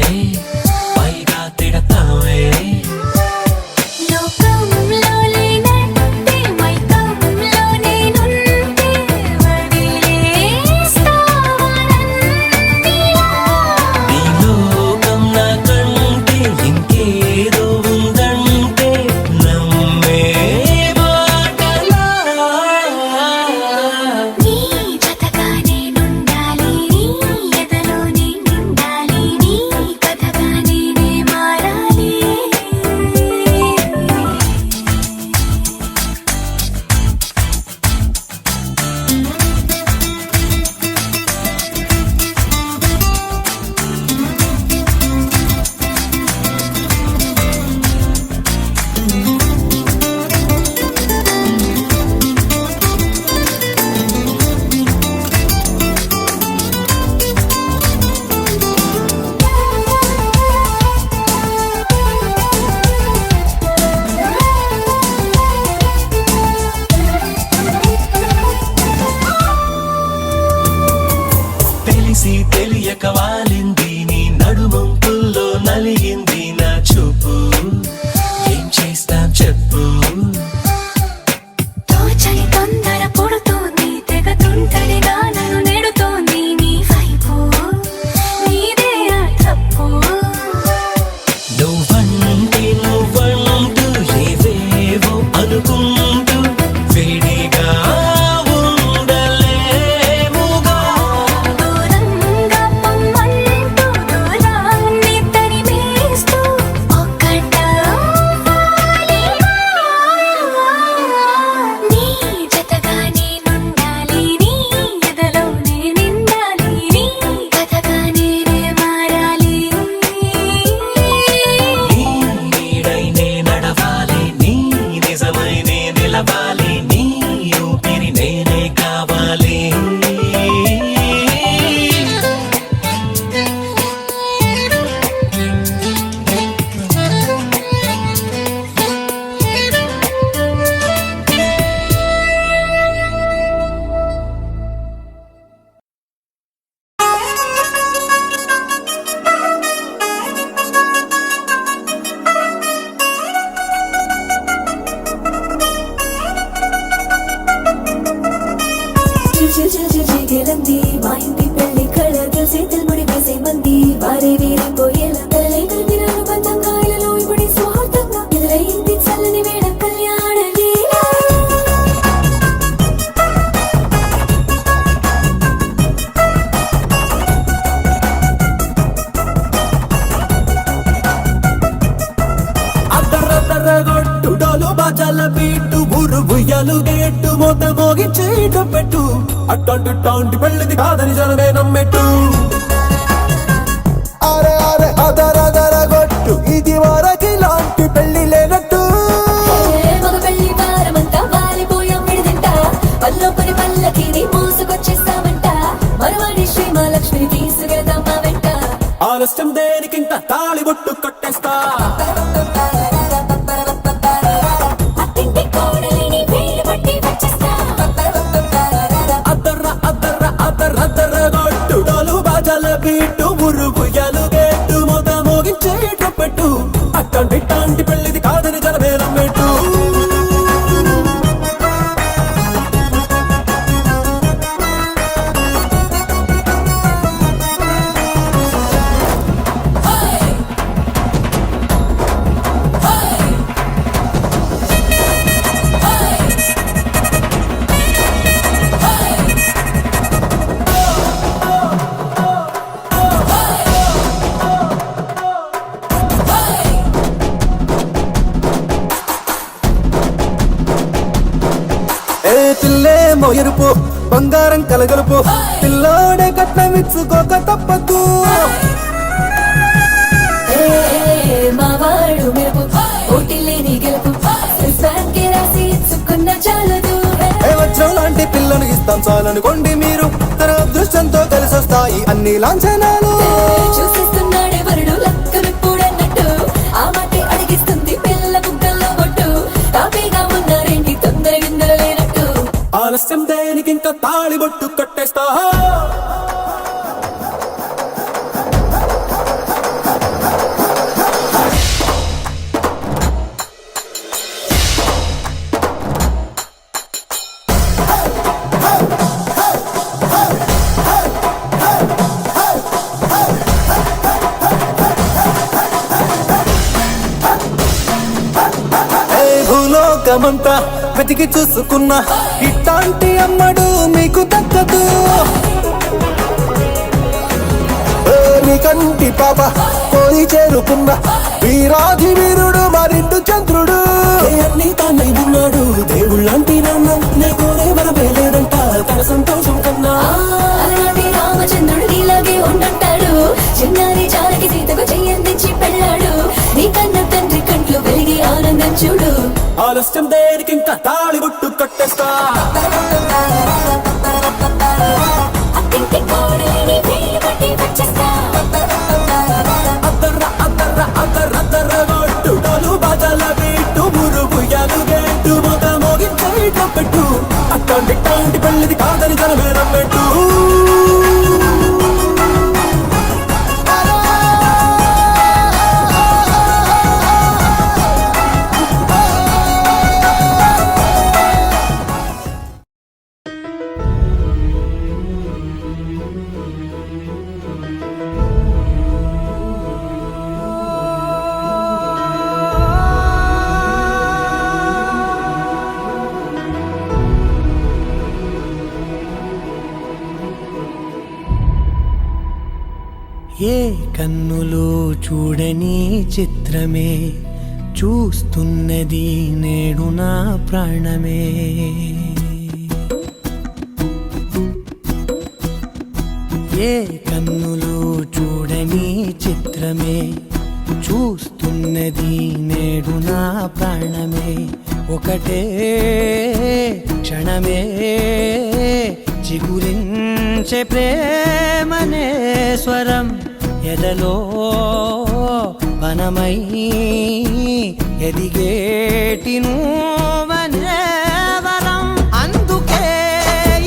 పైగా తిడతావే లోకంలో లేనంటే మైకంలో నేనుంటే వదిలేస్తావా నన్నిలా? ఈ లోకం నాకంటే ఇంకేదో ఉందంటే నమ్మే మాటలా నీ జతగా నేనుండాలి, నీ ఎదలో నేనుండాలి, నీ కథగా నేనే మారాలి. తెలిసి తెలియక వాలింది నీ నడుమంపుల్లో నలిగింది నా చూపు ఏం చేస్తాం చెప్పు తోచని తొందర పుడుతోంది, తెగ తుంటరిగా నన్ను నెడుతోంది నీ వైపు, నీదే ఆ తప్పు. నువ్వంటూ ఏవేవో అనుకుంటూ వేడిగా ఉండలేముగా దూరంగా పొమ్మంటూ దూరాన్ని తరిమేస్తూ ఒక్కటవ్వాలిగా. నీ జతగా నేనుండాలి, నీ ఎదలో నేనుండాలి, నీ కథగా నేనే మారాలి. నీ నీడై నే నడవాలి నీ నిజమై నే నిలవాలి నీ ఊపిరి నేనే కావాలి జిగెలంది మా ఇంటి పెళ్లి కళ చేతులు ముడి వేసే మంది వారే వీరిపోయేలా తల్లి కలిపిన అనుబంధంగా ఇలలో ఇప్పుడు స్వార్థంగా ఎదురైంది చల్లని వేళ కళ్యాణ లీల. అద్దరద్దరగొట్టు డోలు బాజాల బీటు ఊరు బుయ్యలు గేట్టు మోత మోగించేట పెట్టు అట్టంటి పెళ్ళిది కాదని జనమే నమ్మెట్టు అరే అరే అదరదరగొట్టు ఇది వరకి లాంటి పెళ్లి లేనట్టు మగ పెళ్లి వారమంతా వాలిపోయాం విడిదింట పల్లోపరి పల్లకిని మోసుకొచ్చేస్తామంట మరవాడి శ్రీ మహాలక్ష్మిని తీసుకెళ్తాం మా వెంట. ఆలస్యం దేనికింత తాళిబొట్టు కట్టేస్తా అత్తింటి కోడలిని వేలు పట్టి వచ్చేస్తా. అద్దరగొట్టు డోలు బాజాల బీటు ఊరు బుయ్యలు గేట్టు మోత మోగించేట పెట్టు అట్టంటి పెళ్ళిది కాదని జనమే నమ్మెట్టు పిల్లేమో ఎరుపు బంగారం కలగలుపు పిల్లోడే కట్నమిచ్చుకోక తప్పదు మా వాడు మెరుపు పోటీ లేని గెలుపు సంసారానికి రాసి ఇచ్చుకున్న చాలదు. వజ్రం లాంటి పిల్లను ఇస్తాం చాలనుకోండి మీరు తన అదృష్టంతో కలిసొస్తాయి అన్ని లాంఛనాలు చూసిస్తున్నాడే వరుడు లక్కమిప్పుడన్నట్టు ఆ మాట అడిగిస్తుంది పిల్ల బుగ్గల్లో బొట్టు తాపీగా ఉన్నారేంటి తొందర గిందర లేనట్టు. ఆలస్యం దేనికి ఇంకా తాళిబొట్టు కట్టేస్తా లోకమంతా వెతికి చూసుకున్నా ఇట్లాంటి అమ్మడు మీకు దక్కదు. నీ కంటి పాప కోరి చేరుకున్న వీరాధి వీరుడు మరిండు చంద్రుడు. అన్ని తానై ఉన్నాడు దేవుళ్ళంటి నాన్న, నే కోరే వరమే లేదంట తన సంతోషం కన్నా. అలాంటి రామచంద్రుడు నీలాగే ఉండంటాడు, చిన్నారి చాలకి సీతకు చెయ్యందించి పెళ్ళాడు. నీ కన్న తండ్రి కంట్లో వెలిగి ఆనందం చూడు. ఆలస్యం దేనికి ఇంకా తాళి బుట్టు కట్టేస్తా. అత్తింటి కోడలిని వేలు పట్టి వచ్చేస్తా. అద్దర్ర అద్దర్ర అద్దర్ర అద్దర్ర గొట్టు డోలు బాజాల బీటు మురుగు యాలుగేటు మొద మోగించేట పెట్టు. అట్లాంటి టాంటి పెళ్ళిది కాదని జనమే నమ్మెట్టు. ఏ కన్నులో చూడని చిత్రమే చూస్తున్నది నేడు నా ప్రాణమే. ఏ కన్నులో చూడని చిత్రమే చూస్తున్నది నేడు నా ప్రాణమే. ఒకటే క్షణమే చిగురించే ప్రేమనే స్వరం ఎదలో వనమై ఎదిగేటి నువ్వనే వరం. అందుకే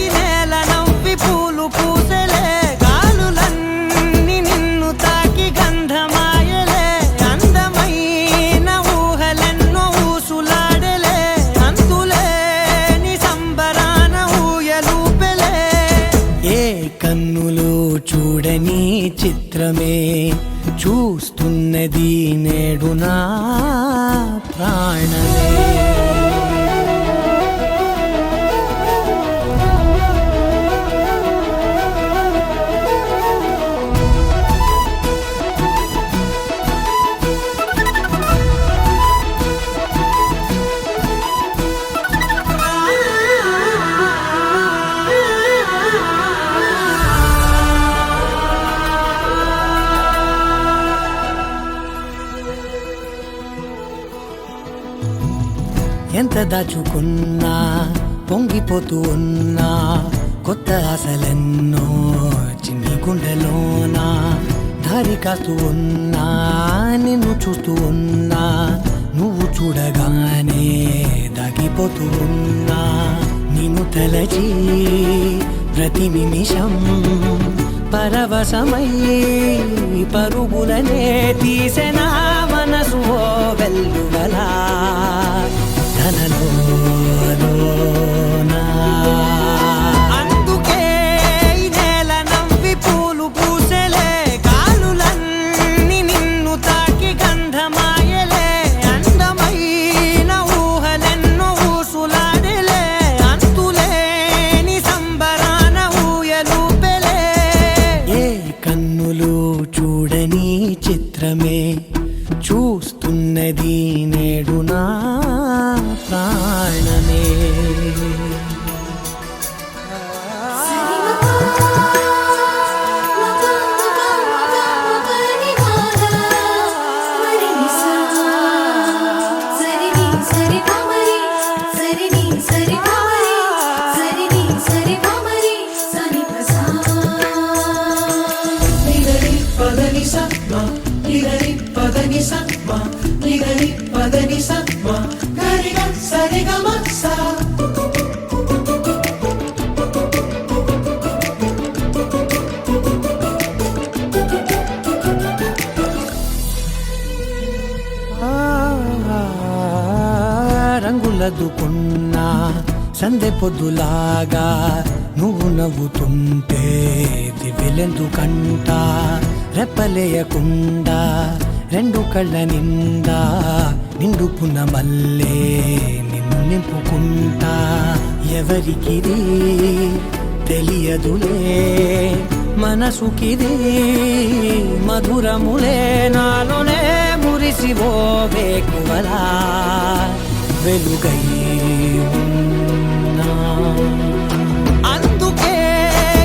ఈ నేల నవ్వి పూలు పూసలే, గాలులన్నీ నిన్ను తాకి గంధమాయలే. అందమైన ఊహలెన్నో ఊసులాడలే, అంతులేని సంబరాన ఊయలూపెలే. ఏ కన్నులో చూడని చిత్రమే చూస్తున్నది నేడు నా ప్రాణమే. ఎంత దాచుకున్నా పొంగిపోతూ ఉన్నా, కొత్త ఆశలెన్నో చిన్ని గుండెలోనా. దారి కాస్తూ ఉన్నా నిన్ను చూస్తూ ఉన్నా, నువ్వు చూడగానే దాగిపోతూ ఉన్నా. నిన్ను తలచి ప్రతి నిమిషం పరవశమై పరుగులనే తీసెనా మనసు ఓ వెల్లువలా. అందుకే ఈ నేల నవ్వి పూలు పూసలే, గాలులన్నీ నిన్ను తాకి గంధమాయలే. అందమైన ఊహలెన్నో ఊసులాడలే, అంతులేని సంబరాన ఊయలూపెలే. ఏ కన్నులు చూడని చిత్రమే చూస్తున్నది నేడు నా ప్రాణమే. రంగులదుకున్నా సందె పొద్దులాగా నువ్వు నవ్వుతుంటే దివ్వెలెందుకంట. రెప్పలేయకుండా రెండు కళ్ళ నిండా నిండుకున్న మల్లే నిన్ను నింపుకుంటా ఎవరికిది తెలియదులే మనసుకిది మధురములే నాలోనే మురిసివో వేకువలా వెలుగై ఉన్నా. అందుకే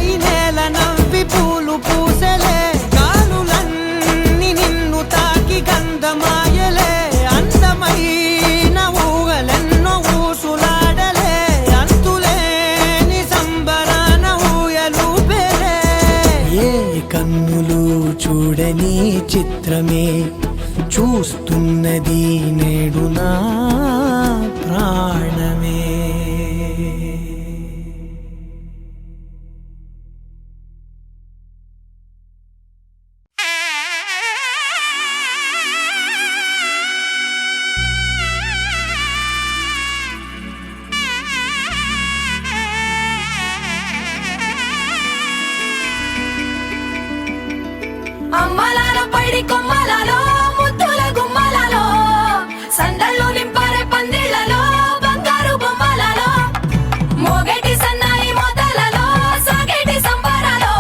ఈ నేల నవ్వి పూలు పూసలే గాలులన్నీ నిన్ను తాకి గంధమాయలే అందమైన ఊగలెన్నో ఊసులాడలే అంతులేని సంబరాన ఊయలూపెలే. ఏ కన్నులు చూడని చిత్రమే చూస్తున్నది నేడు నా ప్రాణమే. అమ్మలాలో పైడి కొమ్మలలో ముద్దుల గుమ్మలలో సందళ్ళు నింపారే పందిళ్లలో బంగారు బొమ్మలలో మోగేటి సన్నాయి మోతలలో సాగేటి సంబరాలో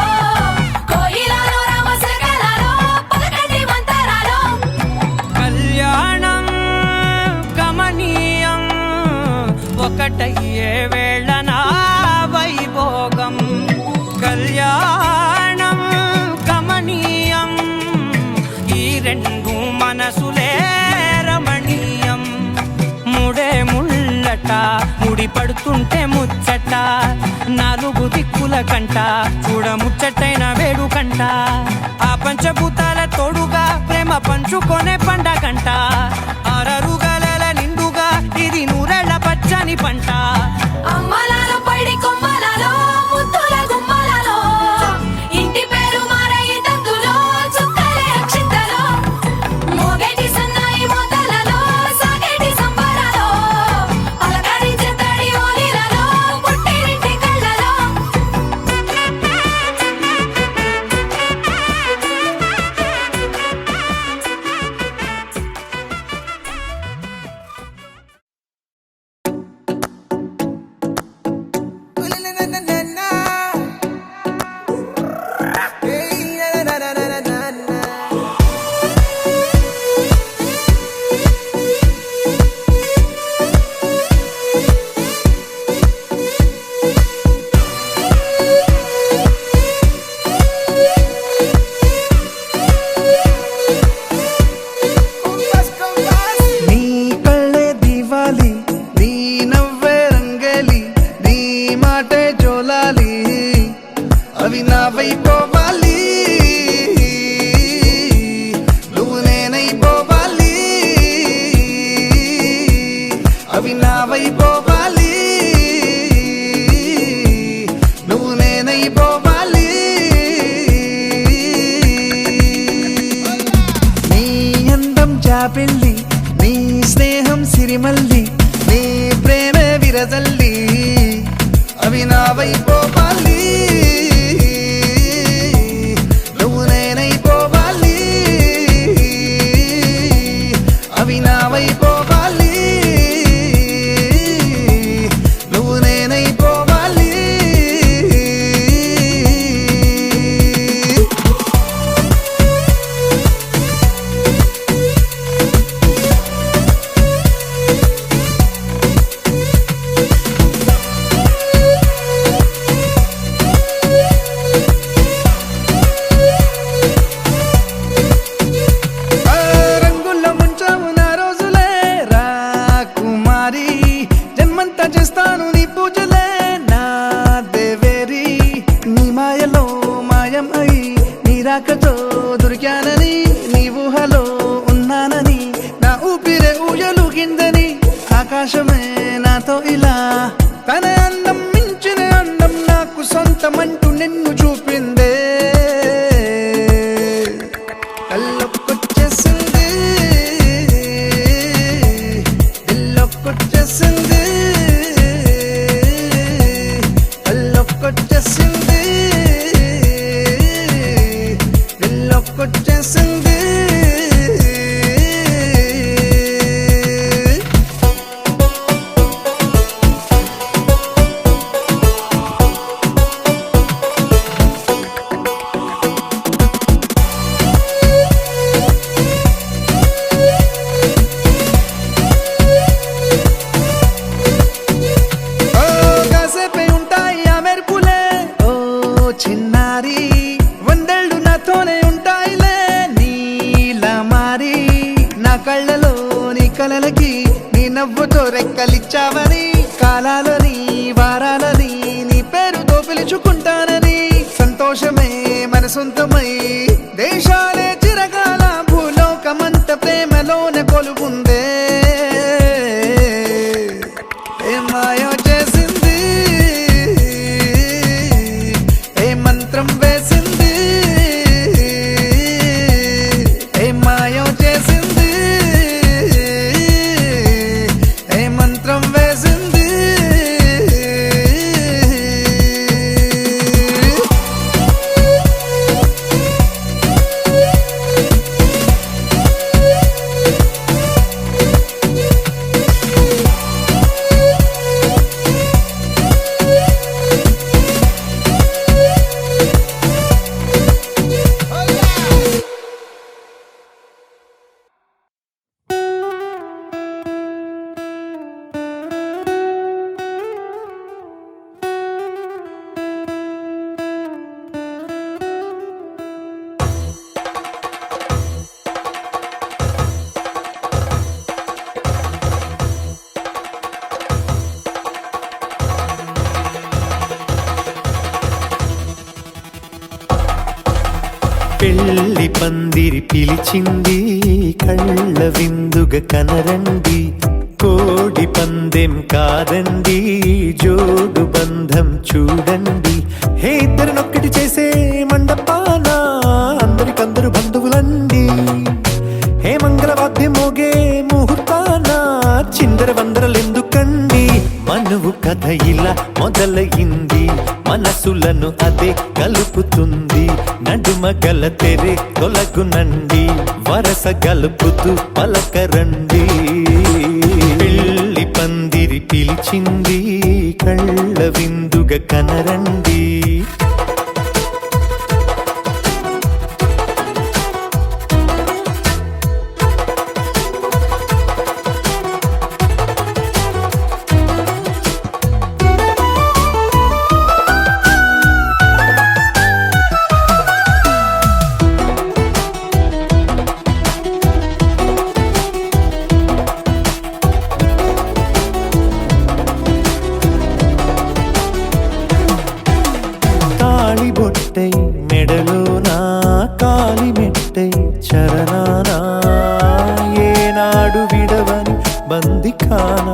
కోయిలలో రామశకలలో పలకటి మంతరాలో. కళ్యాణం గమనీయం ఒకటయ్యే వేళ నా వైభోగం. కళ్యాణం గమనీయం ఈ రెండు మనసులే రమణీయం. ముడే ముళ్ళట ముడి పడుతుంటే ముచ్చట నాలుగు దిక్కుల కంట చూడ ముచ్చటైన వేడుకంట. ఆ పంచభూతాల తోడుగా ప్రేమ పంచుకొనే పండగంట. అరరుగల నిండుగా ఇది నూరెళ్ళ పచ్చని పంట. అమ్మలాలో పైడి కొమ్మలలో ముద్దుల గుమ్మలలో ఇంటి పేరు మారయి తందులో చుక్కలే అక్షింతలో మోగేటి సన్నాయి మోతలలో సాగేటి సంబరాలో పలకరించే తడి ఓలిలలో పుట్టినింటి కళ్ళలో. నీ కళ్ళే దివాలి నీ నవ్వే రంగేలి నీ మాటే జోలాలి అవి నా వైపోవాలి నువ్వు నేనైపోవాలి అవి నా వైపోవాలి నువ్వు నేనైపోవాలి. నీ అందం జాబిల్లి నీ స్నేహం సిరిమల్లి నీ ప్రేమే విరజల్లి అవి నా వైపోవాలి నువ్వు నేనైపోవాలి అవి నా వైపోవాలి నువ్వు నేనైపోవాలి. రంగుల్లో ముంచావు నా రోజులే రా కుమారి జన్మంతా చేస్తాను నీ పూజలే నా దేవేరి. నీ మాయలో మాయం అయి నీ రాకతో దొరికానని నీ ఊహలో ఉన్నానని నా ఊపిరే ఊయలుగిందని ఆకాశమే నాతో ఇలా తన అందం మించిన అందం నాకు సొంతమంటూ నిన్ను చూపిందే. కళ్ళొక్కొచ్చేసింది దిల్లొక్కొచ్చేసింది కళ్ళొక్కొచ్చేసింది దిల్లొక్కొచ్చేసింది. నవ్వుతో రెక్కలిచ్చావని కాలాలని వారాలని నీ పేరుతో పిలుచుకుంటానని సంతోషమే మన సొంతమై దేశాలే చిరకాల భూలోకమంత ప్రేమలోనే కొలువుందే ఏ మాయో చేసింది ఏ మంత్రం వేసింది ఏ మాయో చేసింది ఏ మంత్రం వేసింది పెళ్లి పందిరి పిలిచింది కళ్ళ విందుగ కనరండి కోడి పందెం కాదండి జోడు బంధం చూడండి హే ఇద్దరినొక్కటి చేసే మండపాన అందరికందరు బంధువులండి హే మంగళవాద్యం మోగే ముహూర్తాన చిందర వందరలెందుకండి మనువు కథ ఇలా మొదలయింది మనసులను అదే కలుపుతుంది నడుమ గల తెరే తొలగునండి వరస గలుపుతూ పలకరండి పెళ్లి పందిరి పిలిచింది కళ్ళ విందుగ కనరండి బొట్టై మెడలోనా కాలి మెట్టై చరణానా ఏనాడు విడవని బందిఖాన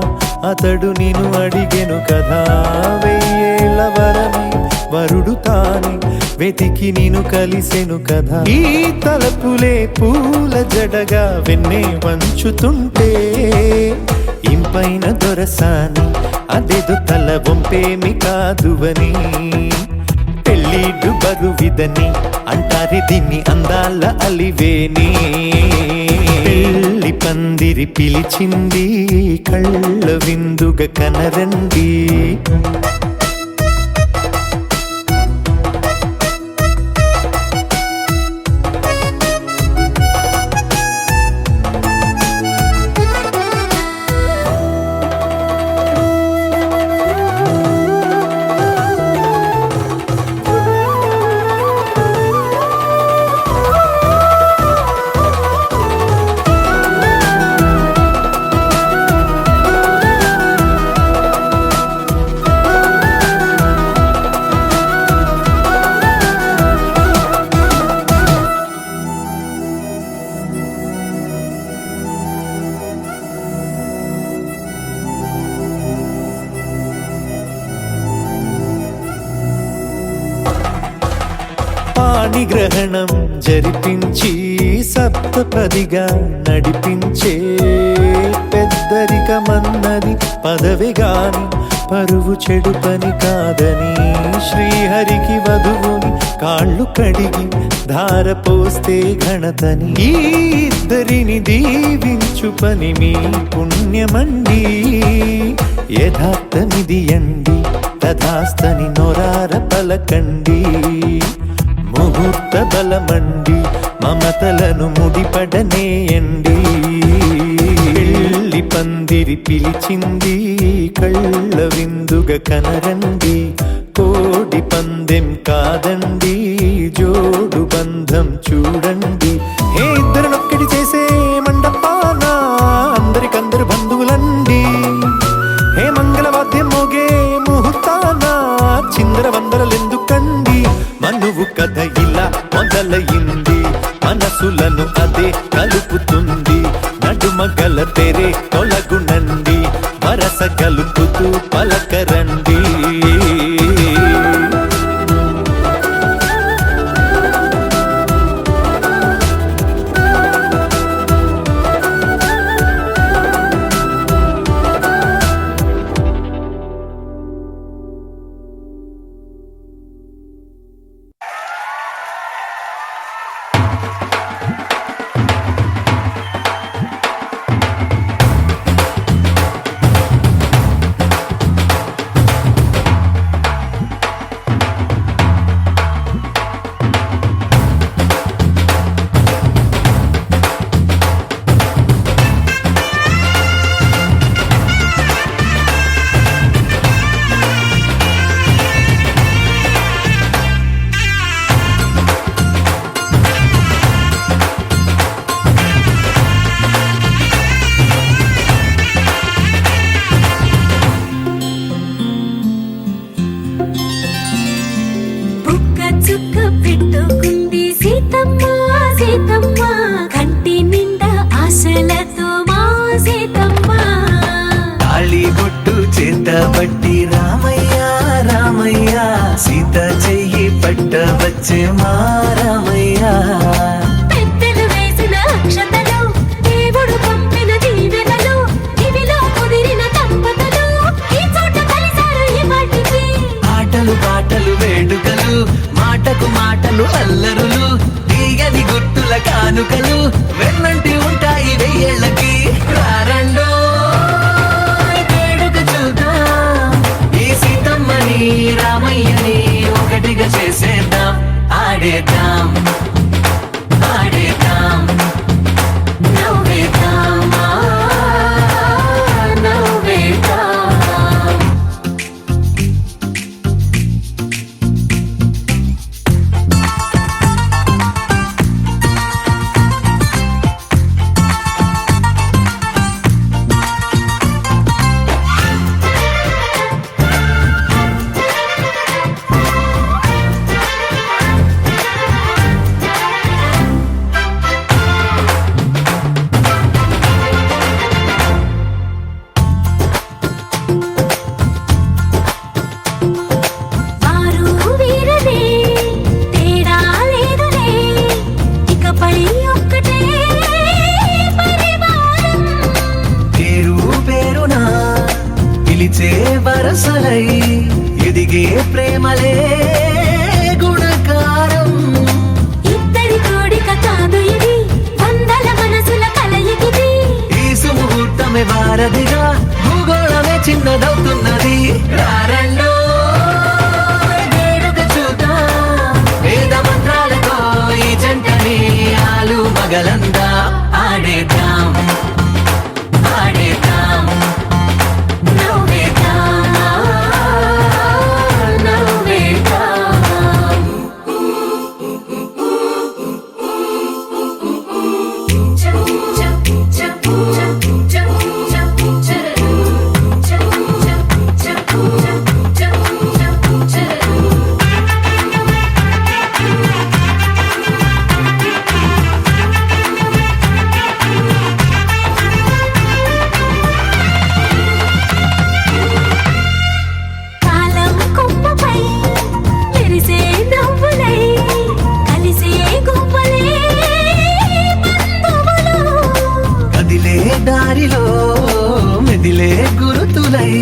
అతడు నిన్ను అడిగెను కదా వెయ్యేళ్ళ వరమై వరుడు తానే వెతికి నిన్ను కలిసెను కదా ఈ తలపులే పూల జడగా వెన్నే వంచుతుంటే ఇంపైన దొరసాని అదేదో తల వంపేమి కాదువని పెళ్ళిడు బరువిదని అంటారే దీన్ని అందాల అలివేని పెళ్లి పందిరి పిలిచింది కళ్ళ విందుగ కనరండి పాణిగ్రహణం జరిపించి సప్తపదిగా నడిపించే పెద్దరికమన్నది పదవి గాని పరువు చెడు పని కాదని శ్రీహరికి వధువుని కాళ్ళు కడిగి ధార పోస్తే ఘనతని ఈ ఇద్దరిని దీవించు పని మీ పుణ్యమండి యథార్థమిది అండి తథాస్తని నొరార పలకండి ముహూర్త బలమండి మమతలను ముడిపడనేయండి పెళ్లి పందిరి పిలిచింది కళ్ళ విందుగ కనరండి కోడి పందెం కాదండి జోడు బంధం చూడండి హే ఇద్దరినొక్కటి చేసే మండపాన అందరికందరు బంధువులండి వందరలెందుకండి మనువు కథ ఇలా మొదలయింది మనసులను అదే కలుపుతుంది నడుమగల తెరే తొలగునండి వరస కలుపుతూ పలకరండి బట్టి రామయ్య రామయ్య సీత చెయ్యి పట్టవచ్చే మా రామయ్య పెద్దలు వేసిన అక్షతలు దేవుడు పంపిన దీవెనలు ఇవిలో కుదిరిన దంపతులు ఈ చోట కలిసారు ఈ వాటికి ఆటలు పాటలు వేడుకలు మాటకు మాటలు అల్లరులు తీయని గుర్తుల కానుకలు వెన్నంటి ఉంటాయి వెయ్యేళ్ళకి రారండో రామయ్యని ఒకటిగా చేసేద్దాం ఆడేద్దాం ఆడేద్దాం నవ్వేద్దాం నవ్వేద్దాం వరసలై ఎదిగే ప్రేమలే గుణకారం ఇద్దరి కోడిక కాదు ఇది వందల మనసుల కలయికిది ఈ సుముహూర్తమే వారధిగా భూగోళమే చిన్నదవుతున్నది రారండో వేడుక చూద్దాం వేద మంత్రాలతో ఈ జంటని ఆలు మగలందా ఆడేద్దాం ఆడేద్దాం దారిలో మెదిలే గురుతులై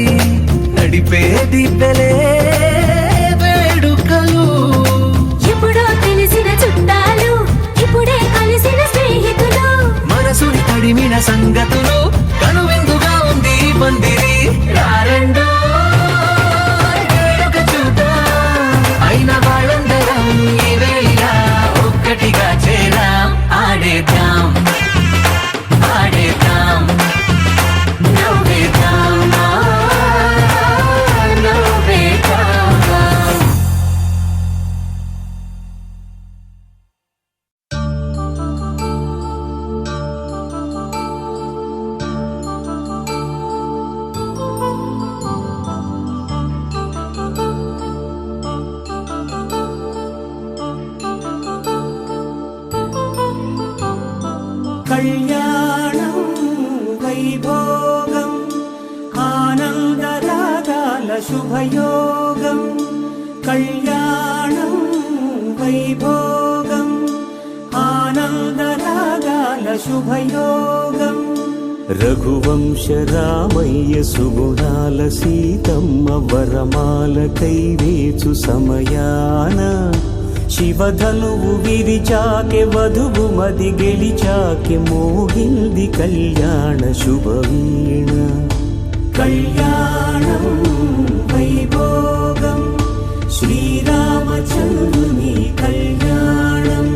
నడిపే దిబ్బెలే వేడుకలు ఎప్పుడో తెలిసిన చుట్టాలు ఇప్పుడే కలిసిన స్నేహితులు మనసుని తడిమిన సంగతులు కనువిందుగా ఉంది పందిరి రారండో వేడుక చూద్దాం అయిన వాళ్ళందరం ఈ వేళ ఒక్కటిగా చేరాం ఆడేద్దాం ఆడేద్దాం నవ్వేద్దాం నవ్వేద్దాం శుభయోగం కళ్యాణం వైభోగం ఆనందరాగాల శుభయోగం రఘువంశ రామయ్య సుగుణాల సీతమ్మ వరమాల కైవేచు సమయాన శివధనువు విరిచాకె వధువు మది గెలిచాకె మోగింది కళ్యాణ శుభవీణ కళ్యాణం వైభోగం శ్రీరామచంద్రుని కళ్యాణం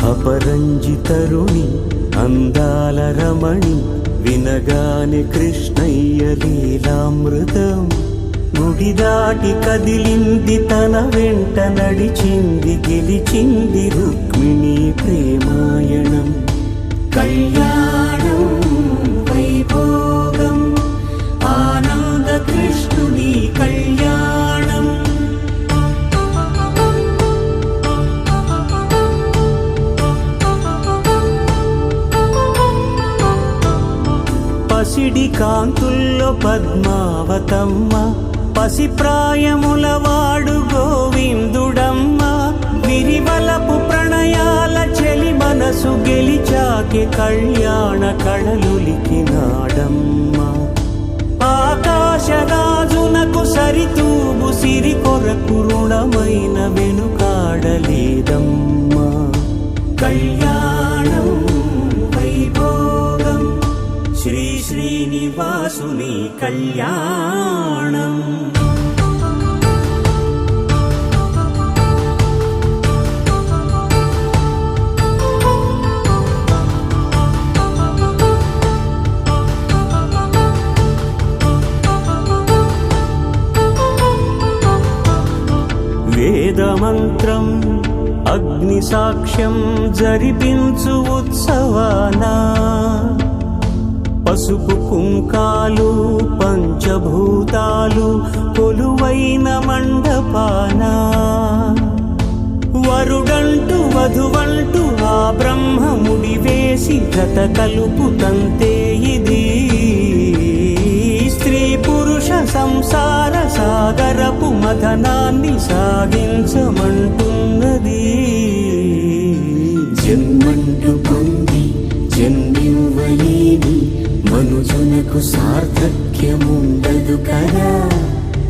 అపరంజి తరుణి అందాల రమణి వినగానే కృష్ణయ్య లీలామృతం గుడి దాటి కదిలింది తన వెంట నడిచింది గెలిచింది రుక్మిణి ప్రేమాయణం కళ్యాణం వైభోగం ఆనంద కృష్ణుని కళ్యాణం పసిడి కాంతుల్లో పద్మావతమ్మ పసిప్రాయముల వాడు గోవిందుడమ్మ విరివలపు ప్రణయాల చెలి మనసు గెలిచాకే కళ్యాణ కళలులికినాడమ్మ ఆకాశరాజునకు సరితూబు సిరి కొరకు రుణమైన వెనుకాడలేదమ్మ కళ్యాణం వైభోగం శ్రీ శ్రీనివాసుని కళ్యాణం వేదమంత్రం అగ్ని సాక్ష్యం జరిపించు ఉత్సవానా పసుపు కుంకాలు పంచభూతాలు కొలువైన మండపాన వరుడంటూ వధువంటూ ఆ బ్రహ్మముడి వేసి జత కలుపు తంతే ఇది స్త్రీ పురుష సంసార సాగరపు మథనాన్ని సాగించమంటున్నది జన్మంటూ పొంది జన్మివ్వలేని మనుజునకు సార్థక్యముండదు కదా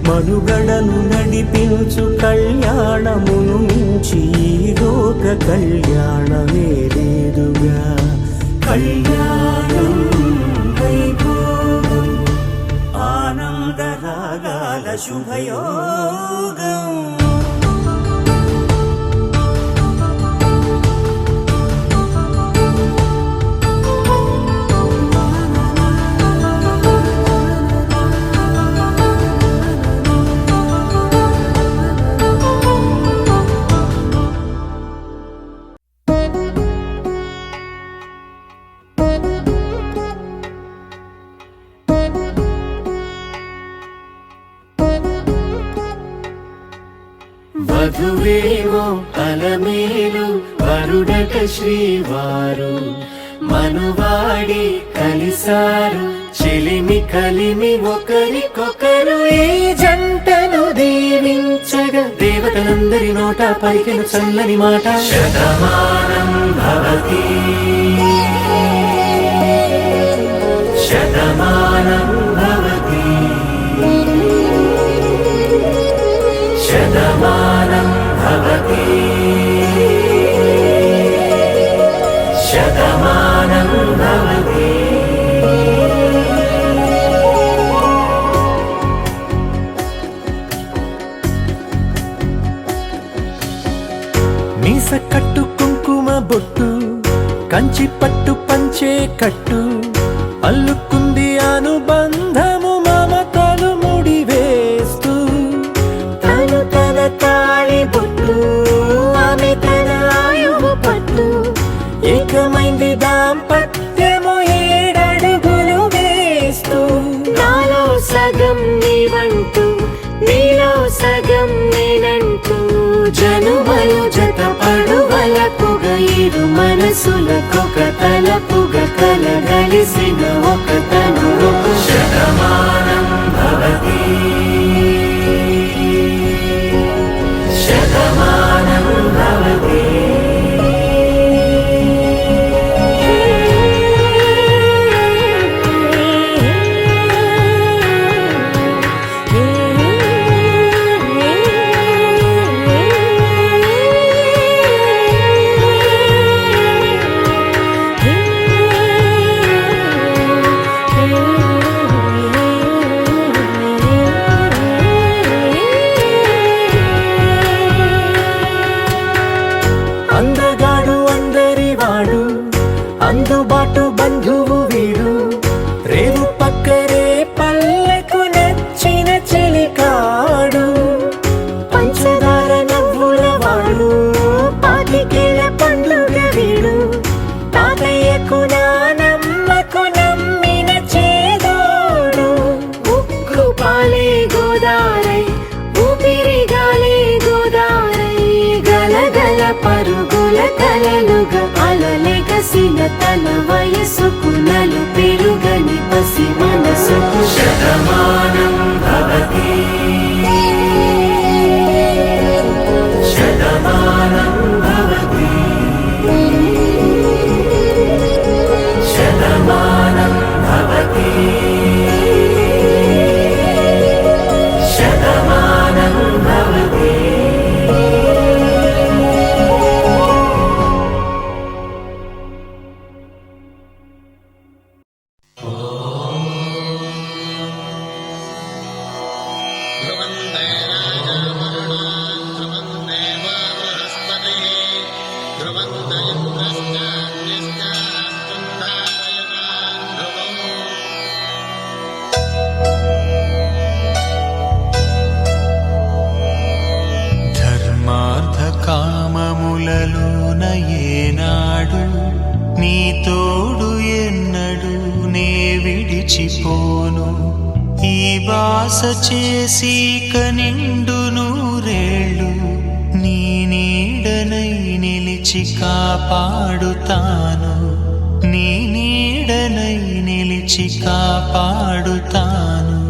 మనుగడను నడిపించు కళ్యాణమును మించి ఈ లోక కళ్యాణమే లేదుగా కళ్యాణం వైభోగం ఆనందరాగాల శుభయోగం వధువేమో అలమేలు వరుడట శ్రీవారు మనువాడి కలిసారు చెలిమి కలిమి ఒకరికొకరు ఈ జంటను దీవించగా దేవతలందరి నోట పలికిన చల్లని మాట శతమానం భవతి శతమానం భవతి శతమానం భవతి శతమానం భవతి మీస కట్టు కుంకుమ బొట్టు కంచి పట్టు పంచే కట్టు అల్లుకుంది అనుబంధము మమతలు ముడివేస్తూ తను తన తాళి బొట్టు ఆమె తన ఆయువు పట్టు ఏకమైంది దాంపత్యము ఏడడుగులు వేస్తూ నాలో సగం నీవంటూ నీలో సగం నేనంటూ జనుమలు జత పడువలకుగా ఇరు మనసులకొక తలపుగా కలగలిసిన ఒక తను శతమానం భవతి శతమానం భవతి అందగాడు అందరివాడు అందుబాటు బంధువు వీడు రేవు పక్కరే పల్లెకు నచ్చిన చెలికాడు పంచదార నవ్వుల వాడు పాతికేల పండుగ వీడు తాతయ్యకు నానమ్మకు నమ్మిన చేదోడు ఉక్కు పాలే గోదారై ఊపిరిగాలే గోదారై గలగల పరుగుల కలలుగా అలలెగసిన తన వయసుకు నలు పెరుగని పసి మనసుకు శతమానం భవతి శతమానం భవతి శతమానం భవతి శతమానం భవతి ధర్మార్థ కామములలోన ఏనాడు నీ తోడు ఎన్నడు నే విడిచిపోను ఈ బాస చేసి కనిండు నూరేళ్ళు నీ నీడనై నిలిచి కాపాడుతాను నీ నీడనై నిలిచి కాపాడుతాను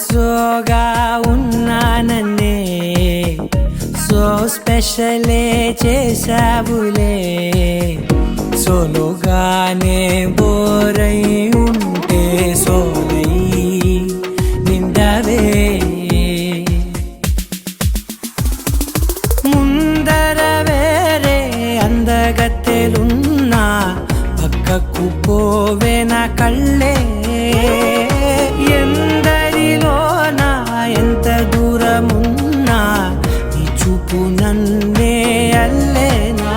సోగా ఉన్నానన్నే సో స్పెషలే చేసావులే సోలోగానే బోరై ఉంటే సోలై నిండవే ముందర వేరే అందగత్తెలున్నా పక్కకు పోవే నా కళ్ళే ఎందరిలోనా ఎంత దూరమున్నా నీ చూపు నన్నే అల్లేనా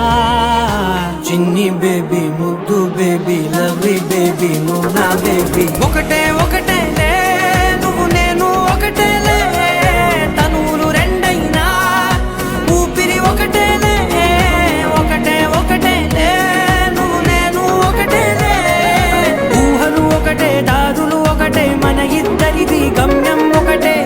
చిన్ని బేబీ ముద్దు బేబీ లవ్లీ బేబీ నువ్వు నా బేబీ ఒకటే ఒకటేలే నువ్వు నేను ఒకటేలే తనువులు రెండైనా ఊపిరి ఒకటేలే ఒకటే ఒకటేలే నువ్వు నేను ఒకటేలే ఊహలు ఒకటే దారులు ఒకటే మన ఇద్దరిది గమ్యం ఒకటే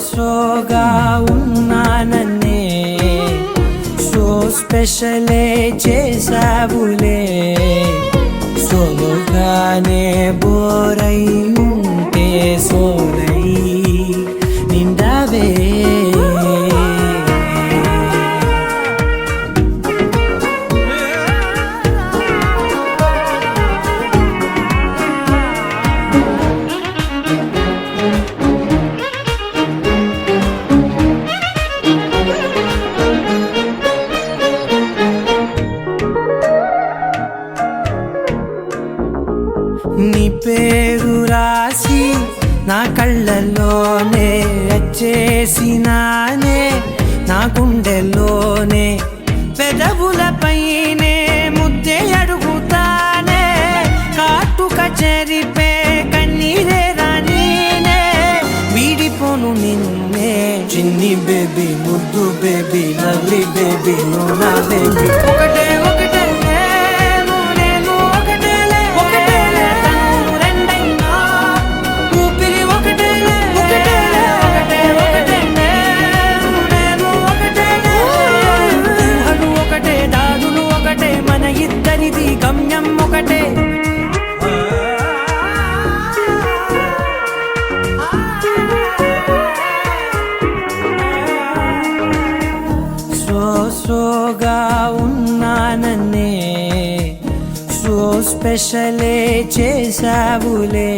సోగా ఉన్నానన్నే సో స్పెషలే చేసావులే సోలోగానే బోరై ఉంటే సోలై నిండావే నీ పేరు రాసి నా కళ్ళల్లోనే వచ్చేసినానే, నా గుండెల్లోనే పెదవులపైనే ముద్దే అడుగుతానే, కాటుక చెరిపే కన్నీరే రానీనే, వీడిపోను నిన్నే చిన్ని బేబీ, ముద్దు బేబీ, లవ్లీ బేబీ, నువ్వు నా బేబీ. ఒకటే ఒకటే గమ్యం ఒకటే. సోగా ఉన్నానన్నే సో స్పెషలే చేసావులే,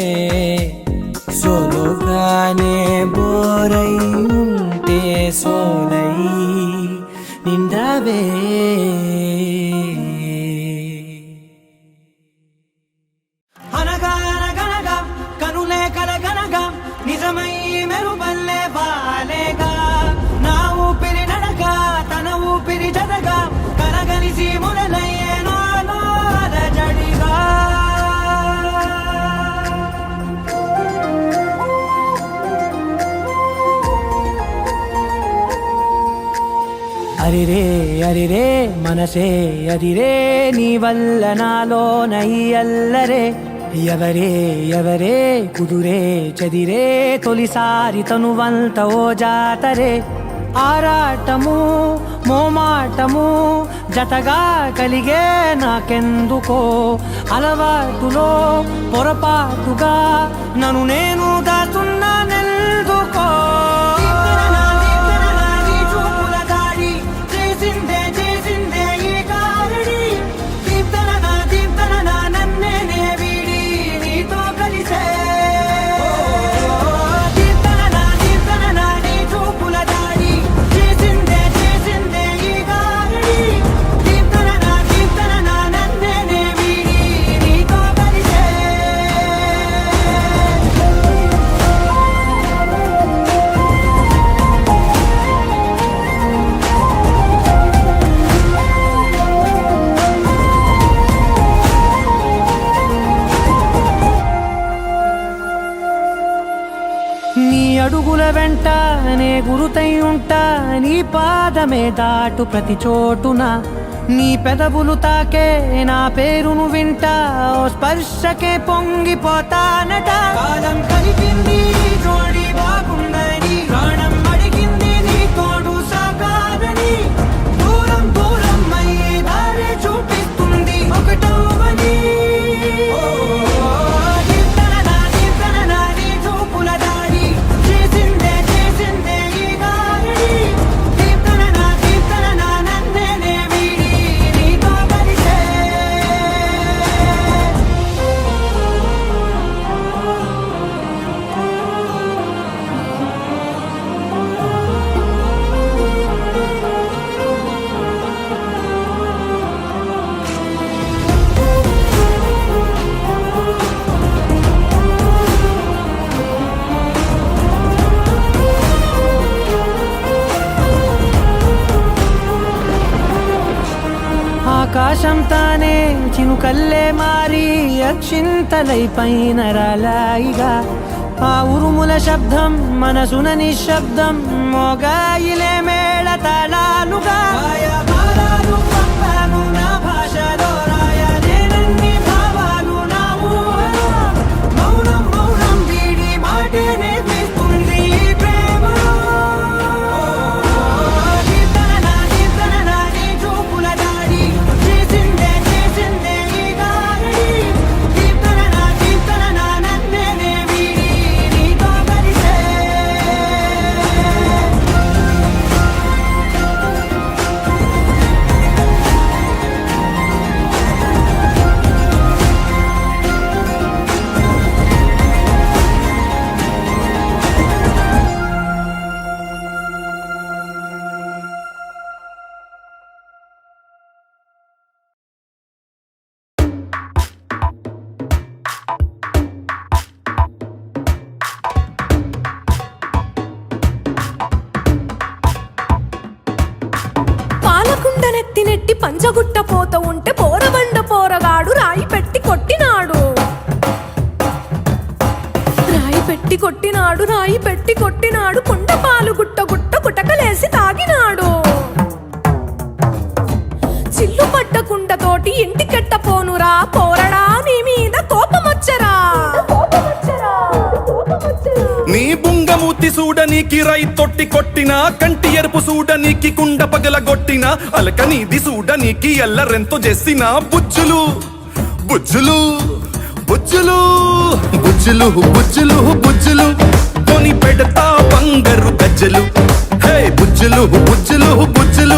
సోలోగానే బోరై ఉంటే సోలై నిండావే. కనులే కలగనగా నిజమై మెరుపల్లే వాలేగా, నా ఊపిరి నడగా తన ఊపిరి జదగా, కలగలిసి మొదలయ్యే నాలో అలజడిగా. అరిరే అరిరే మనసే అరిరే, నీ వల్ల నాలో నై అల్లరే, ఎవరే ఎవరే కుదురే చదిరే, తొలిసారి తనువంత ఓ జాతరే, ఆరాటము మోమాటము జతగా కలిగే నాకెందుకో, అలవాటులో పొరపాటుగా నన్ను నేను దాచున్నానెందుకో. అడుగుల వెంట నే గురుతై ఉంటా, నీ పాదమే దాటు ప్రతి చోటున, నీ పెదవులు తాకే నా పేరును వింటా, ఓ స్పర్శకే పొంగిపోతానట. కాలం కలిపింది జోడి బాగుందని, ప్రాణం అడిగింది నీ తోడు సాగాలని, దూరం దూరం అయ్యే దారి చూపిస్తుంది ఒకటవని. ఆకాశం తానే చినుకల్లే మారి అక్షింతలై పైన రాలాయిగా, ఆ ఉరుముల శబ్దం మనసున నిశ్శబ్దం మోగాయిలే మేళ తాళాలుగా. నా భాషలో రాయలేనన్ని భావాలు నా ఊహలో, మౌనం మౌనం వీడి మాటే నేర్పిస్తుంది ప్రేమలో. రెచ్చగుట్ట పోత ఉంటే పోరబండ పోరగాడు రాయి పెట్టి కొట్టినాడు. రాయి పెట్టి కొట్టినాడు కుండ పాలు గుట్ట గుట్ట కుటకలేసి తాగినాడు. చిల్లు పడ్డ కుండతోటి ఇంటికెట్ట పోనురా పోరడా నీ మీద కోపమొచ్చరా. నీ బుంగమూతి సూడనీకి రై తొట్టి కొట్టినా కంటి ఎరుపు సూడనీకి కుండ పగలగొట్టిన అలక నీది సూడనీకి ఎల్లరెంతో చేసిన బుజ్జులు బుజ్జులు బుజ్జులు బుజ్జులు బుజ్జులు బుజ్జులు కొని పెడతా బంగారు గజ్జలు. హే బుజ్జులు బుజ్జులు బుజ్జులు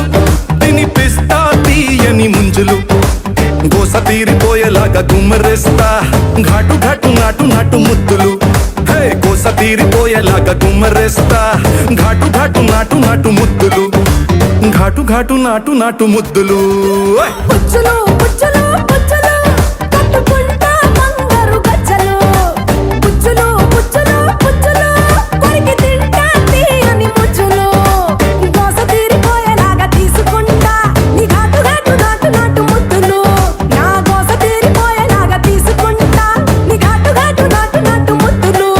తినిపిస్తా తీయని ముంజులు. గోస తీరిపోయేలాగా గుమ్మరేస్తా ఘాటు ఘాటు నాటు నాటు ముద్దులు. హే గోస తీరిపోయేలాగా గుమ్మరేస్తా ఘాటు ఘాటు నాటు నాటు ముద్దులు. ఘాటు ఘాటు నాటు నాటు ముద్దులు. బుజ్జులు బుజ్జులు బుజ్జులు కట్టుకుంటా బంగారు గజ్జలు. బుజ్జులు బుజ్జులు బుజ్జులు కొరికి తింటా తీయని ముజ్జులు. గోస తీరిపోయేలాగా తీసుకుంటా నీ ఘాటు ఘాటు నాటు నాటు ముద్దులు. నా గోస తీరిపోయేలాగా తీసుకుంటా నీ ఘాటు ఘాటు నాటు నాటు ముద్దులు.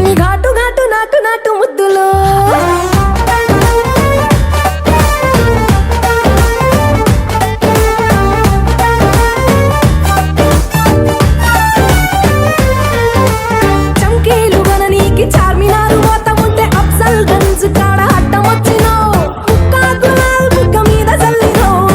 నీ ఘాటు ఘాటు నాటు నాటు ముద్దులు. చంకీలు గననీకి చార్మినారు మోత ఉంటే అఫ్జల్ గంజ్ కాడ అడ్డం వచ్చినావు. ముక్కా గులాల్ బుగ్గ మీద జల్లినావు.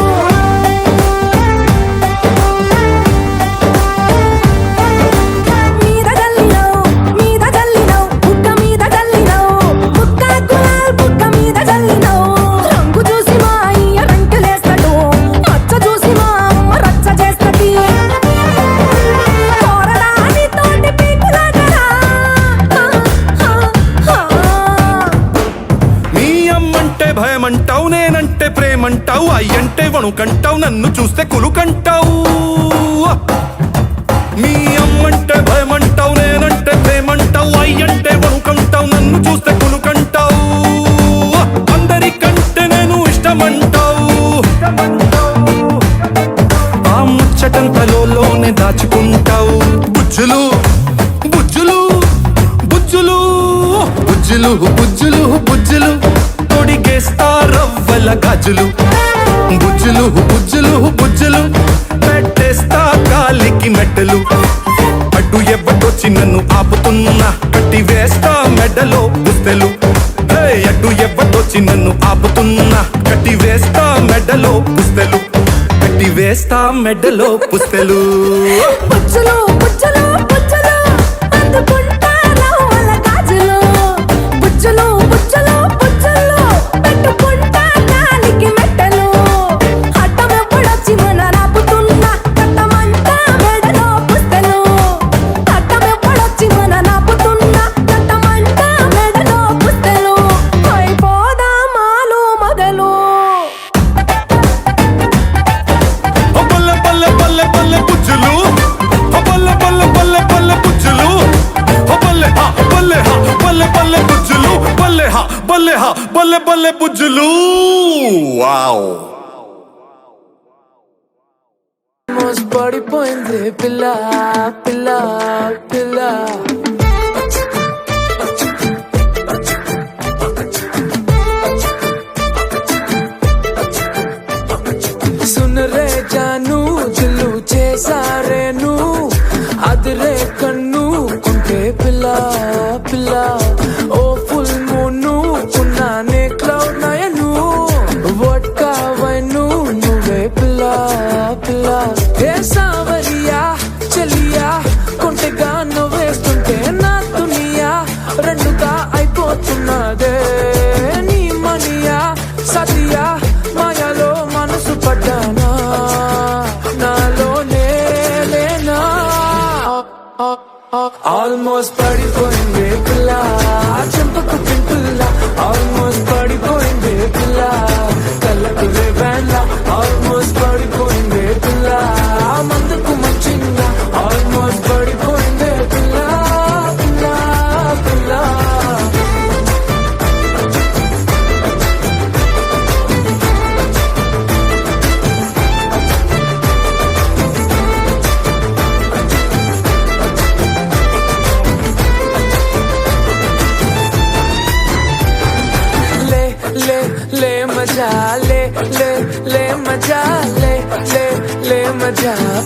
మీద జల్లినావు మీద జల్లినావు బుగ్గ మీద జల్లినావు. ముక్కా గులాల్ బుగ్గ మీద జల్లినావు. రంగు చూసి మా అయ్య రంకెలేస్తాడు మచ్చ చూసి మా అమ్మ రచ్చ చేస్తది. పోరడాని తోటి పీకులాగరా. నీ అమ్మంటే భయమంటావు నేనంటే ప్రేమంటావు అయ్యంటే వణుకంటావు నన్ను చూస్తే కులుకంటావు. మీ అమ్మంటే భయమంటావు నేనంటే ప్రేమంటావు అయ్యంటే వణుకంటావు నన్ను చూస్తే కులుకంటావు. అందరికంటే నేను ఇష్టమంటావు. ఆ ముచ్చటంతలోనే దాచుకుంటావు. బుజ్జులు బుజ్జులు బుజ్జులు బుజ్జులు బుజ్జులు బుజ్జులు తొడిగేస్తా రవ్వల గాజులు. బుజ్జులు బుజ్జులు బుజ్జులు పెట్టేస్తా కాలికి మెట్టలు. అడ్డు ఎవ్వటొచ్చి నన్ను ఆపుతున్నా కట్టి వేస్తా మెడలో పుస్తెలు. అడ్డు ఎవ్వటొచ్చి నన్ను ఆపుతున్నా కట్టి వేస్తా మెడలో పుస్తెలు. కట్టి వేస్తా మెడలో పుస్తెలు. బుజ్జులు బుజ్జులు బుజ్జులు అందుకుంటా రవ్వల గాజులు. బుజ్జులు బుజ్జులు బుజ్జులు పెట్టుకుంటా కాలికి మెట్టలు. అడ్డం ఎప్పుడొచ్చి మన నాపుతున్నా కట్టమంటా మెడలో పుస్తెలు. అడ్డం ఎప్పుడొచ్చి మన నాపుతున్నా కట్టమంటా మెడలో పుస్తెలు. అయిపోదా మాలు మొదలు. బల్లె బల్లె బల్లె బల్లె బుజ్జులు బల్లె బల్లె బల్లె బల్లె బుజ్జులు బల్లె హా బల్లె హా బల్లె బల్లె బుజ్జులు బల్లె హా బల్లె హా బల్లె బల్లె బుజ్జులు. వావ్ పడిపోయింది పిల్ల పిల్ల పిల్ల. सुन रे जानू దిల్లు చేసారేను అదిరే కన్ను కుంటే పిల్ల పిల్ల. ఓ ఫుల్ మూను ఉన్నానే క్లౌడ్ నయను వడ్కా వైను నువ్వే పిల్ల పిల్ల. ఏ సావరియా చెలియా కొంటెగా నువ్వేస్తుంటే నా దునియా రెండుగా అయిపోతున్నదే. నీ మనియా సతియా మాయలో మనసు పడ్డానా నాలోనే లేనా. ఆల్మోస్ట్ పడిపోయింది పిల్ల చెంపకు పింపుల్ల. ఆల్మోస్ట్ పడిపోయింది పిల్ల కళ్ళకు రేవాన్లా. ఆల్మోస్ట్ పడిపోయింది పిల్ల మందుకు మంచిందా. ఆల్మోస్ట్ పడిపోయింది పిల్ల పిల్ల పిల్ల.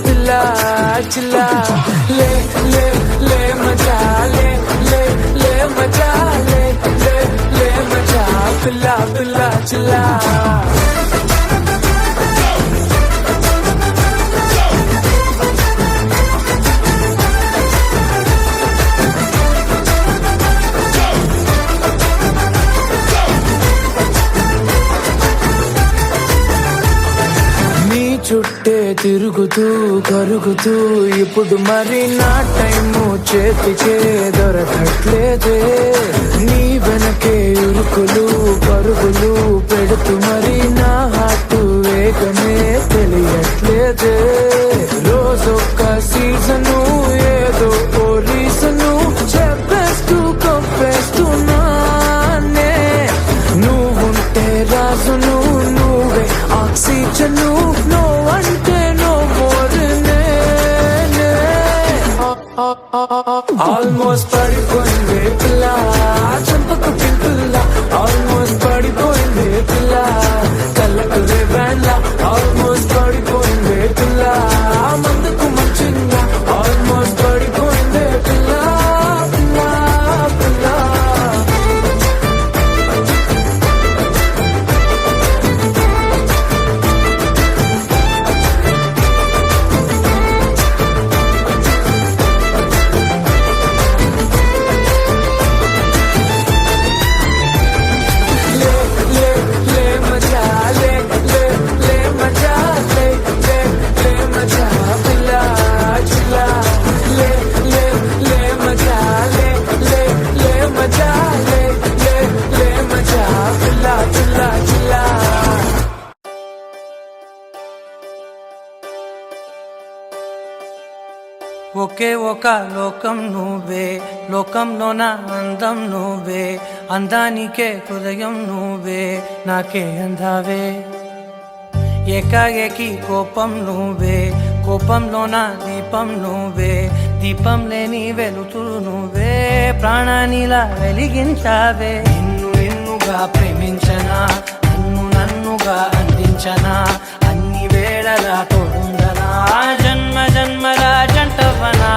పిల్ల చిల్లా లే లే లే మజా లే లే లే మజా లే లే లే మజా పిల్ల పిల్ల చిల్లా చుట్టే తిరుగుతూ కరుగుతూ ఇప్పుడు మరి నా టైము చేతికే దొరకట్లేదే నీ వెనకే ఉరుకులు పరుగులు పెడుతూ మరి నా హార్ట్ వేగమే తెలియట్లేదే రోజొక్క సీజను ఏదో ఓ రీజను చెప్పేస్తూ కప్పేస్తున్నానే నువ్వుంటే రాజును నువ్వే ఆక్సిజను ఆల్మోస్ట్ పడిపోయింది పిల్ల చంపకు పింపుల్ల ఆల్మోస్ట్ పడిపోయింది పిల్ల కళ్ళకు రేబాన్లా ఆల్మోస్ట్ పడిపోయింది పిల్ల మందుకు మంచిందా ఆల్మోస్ట్ పడిపోయింది పిల్ల పిల్ల పిల్ల ఒకే ఒక లోకం నువ్వే లోకంలో నా అందం నువ్వే అందానికే హృదయం నువ్వే నాకే అందావే ఏకాఏకి కోపం నువ్వే కోపంలో నా దీపం నువ్వే దీపం లేని వెలుతురు నువ్వే ప్రాణానిలా వెలిగించావే నిన్ను నిన్నుగా ప్రేమించనా నన్ను నన్నుగా అందించనా అన్ని వేళలా తోడుందనా జన్మ జన్మల జంటవనా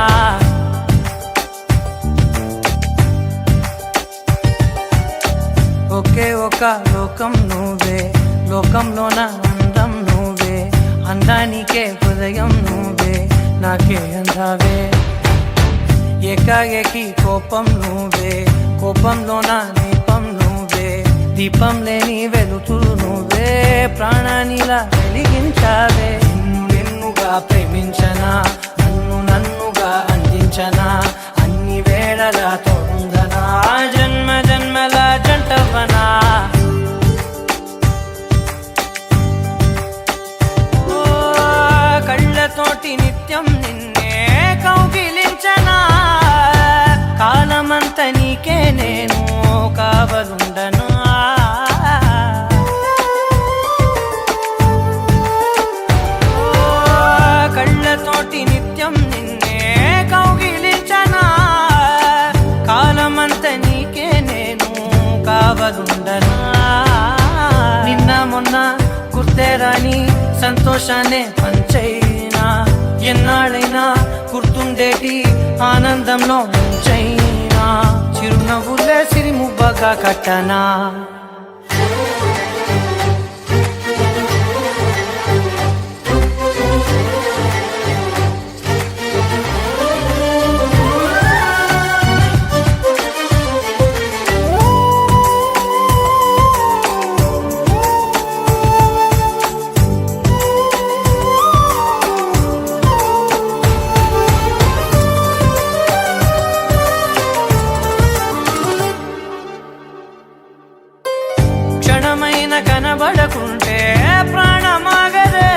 ఒకే ఒక లోకం నువ్వే లోకంలో నా అందం నువ్వే అందానికే హృదయం నువ్వే నాకే అందావే ఏకాఏకి కోపం నువ్వే కోపంలో నా దీపం నువ్వే దీపం లేని వెలుతురు నువ్వే ప్రాణానిలా వెలిగించావే నిన్ను నిన్నుగా ప్రేమించనా నన్ను నన్నుగా అందించనా అన్ని వేళలా తోడుందనా జన్మ జన్మల జంటవనా కళ్ళతోటి నిత్యం నిన్నే కౌగిలించనా కాలమంత నీకే నేను కావలుండనా కళ్ళతోటి నిత్యం నిన్నే కౌగిలించనా కాలమంత నీకే నేను కావలుండనా నిన్న మొన్న గుర్తేరాని సంతోషాన్ని పంచైనా ఎన్నాళ్ళైనా గుర్తుండేటి ఆనందంలో ముంచైనా చిరునవ్వులే సిరిముబ్బగా కట్టనా కనబడకుంటే ప్రాణమాగదే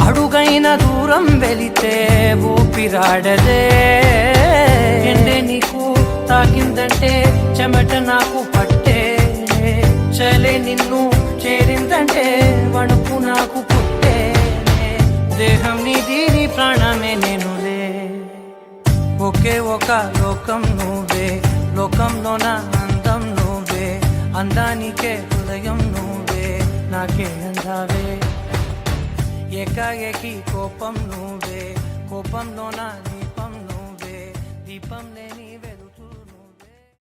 అడుగైన దూరం వెళితే ఊపిరాడదే ఎండే నీకు తాకిందంటే చెమట నాకు పట్టే చలే నిన్ను చేరిందంటే వణుకు నాకు పుట్టే దేహం నీది నీ ప్రాణమే నేనులే ఒకే ఒక లోకం నువ్వే లోకంలో నా అందం నువ్వే అందానికే హృదయం నువ్వే నాకే అందావే ఏకాఏకి కోపం నువ్వే కోపంలోన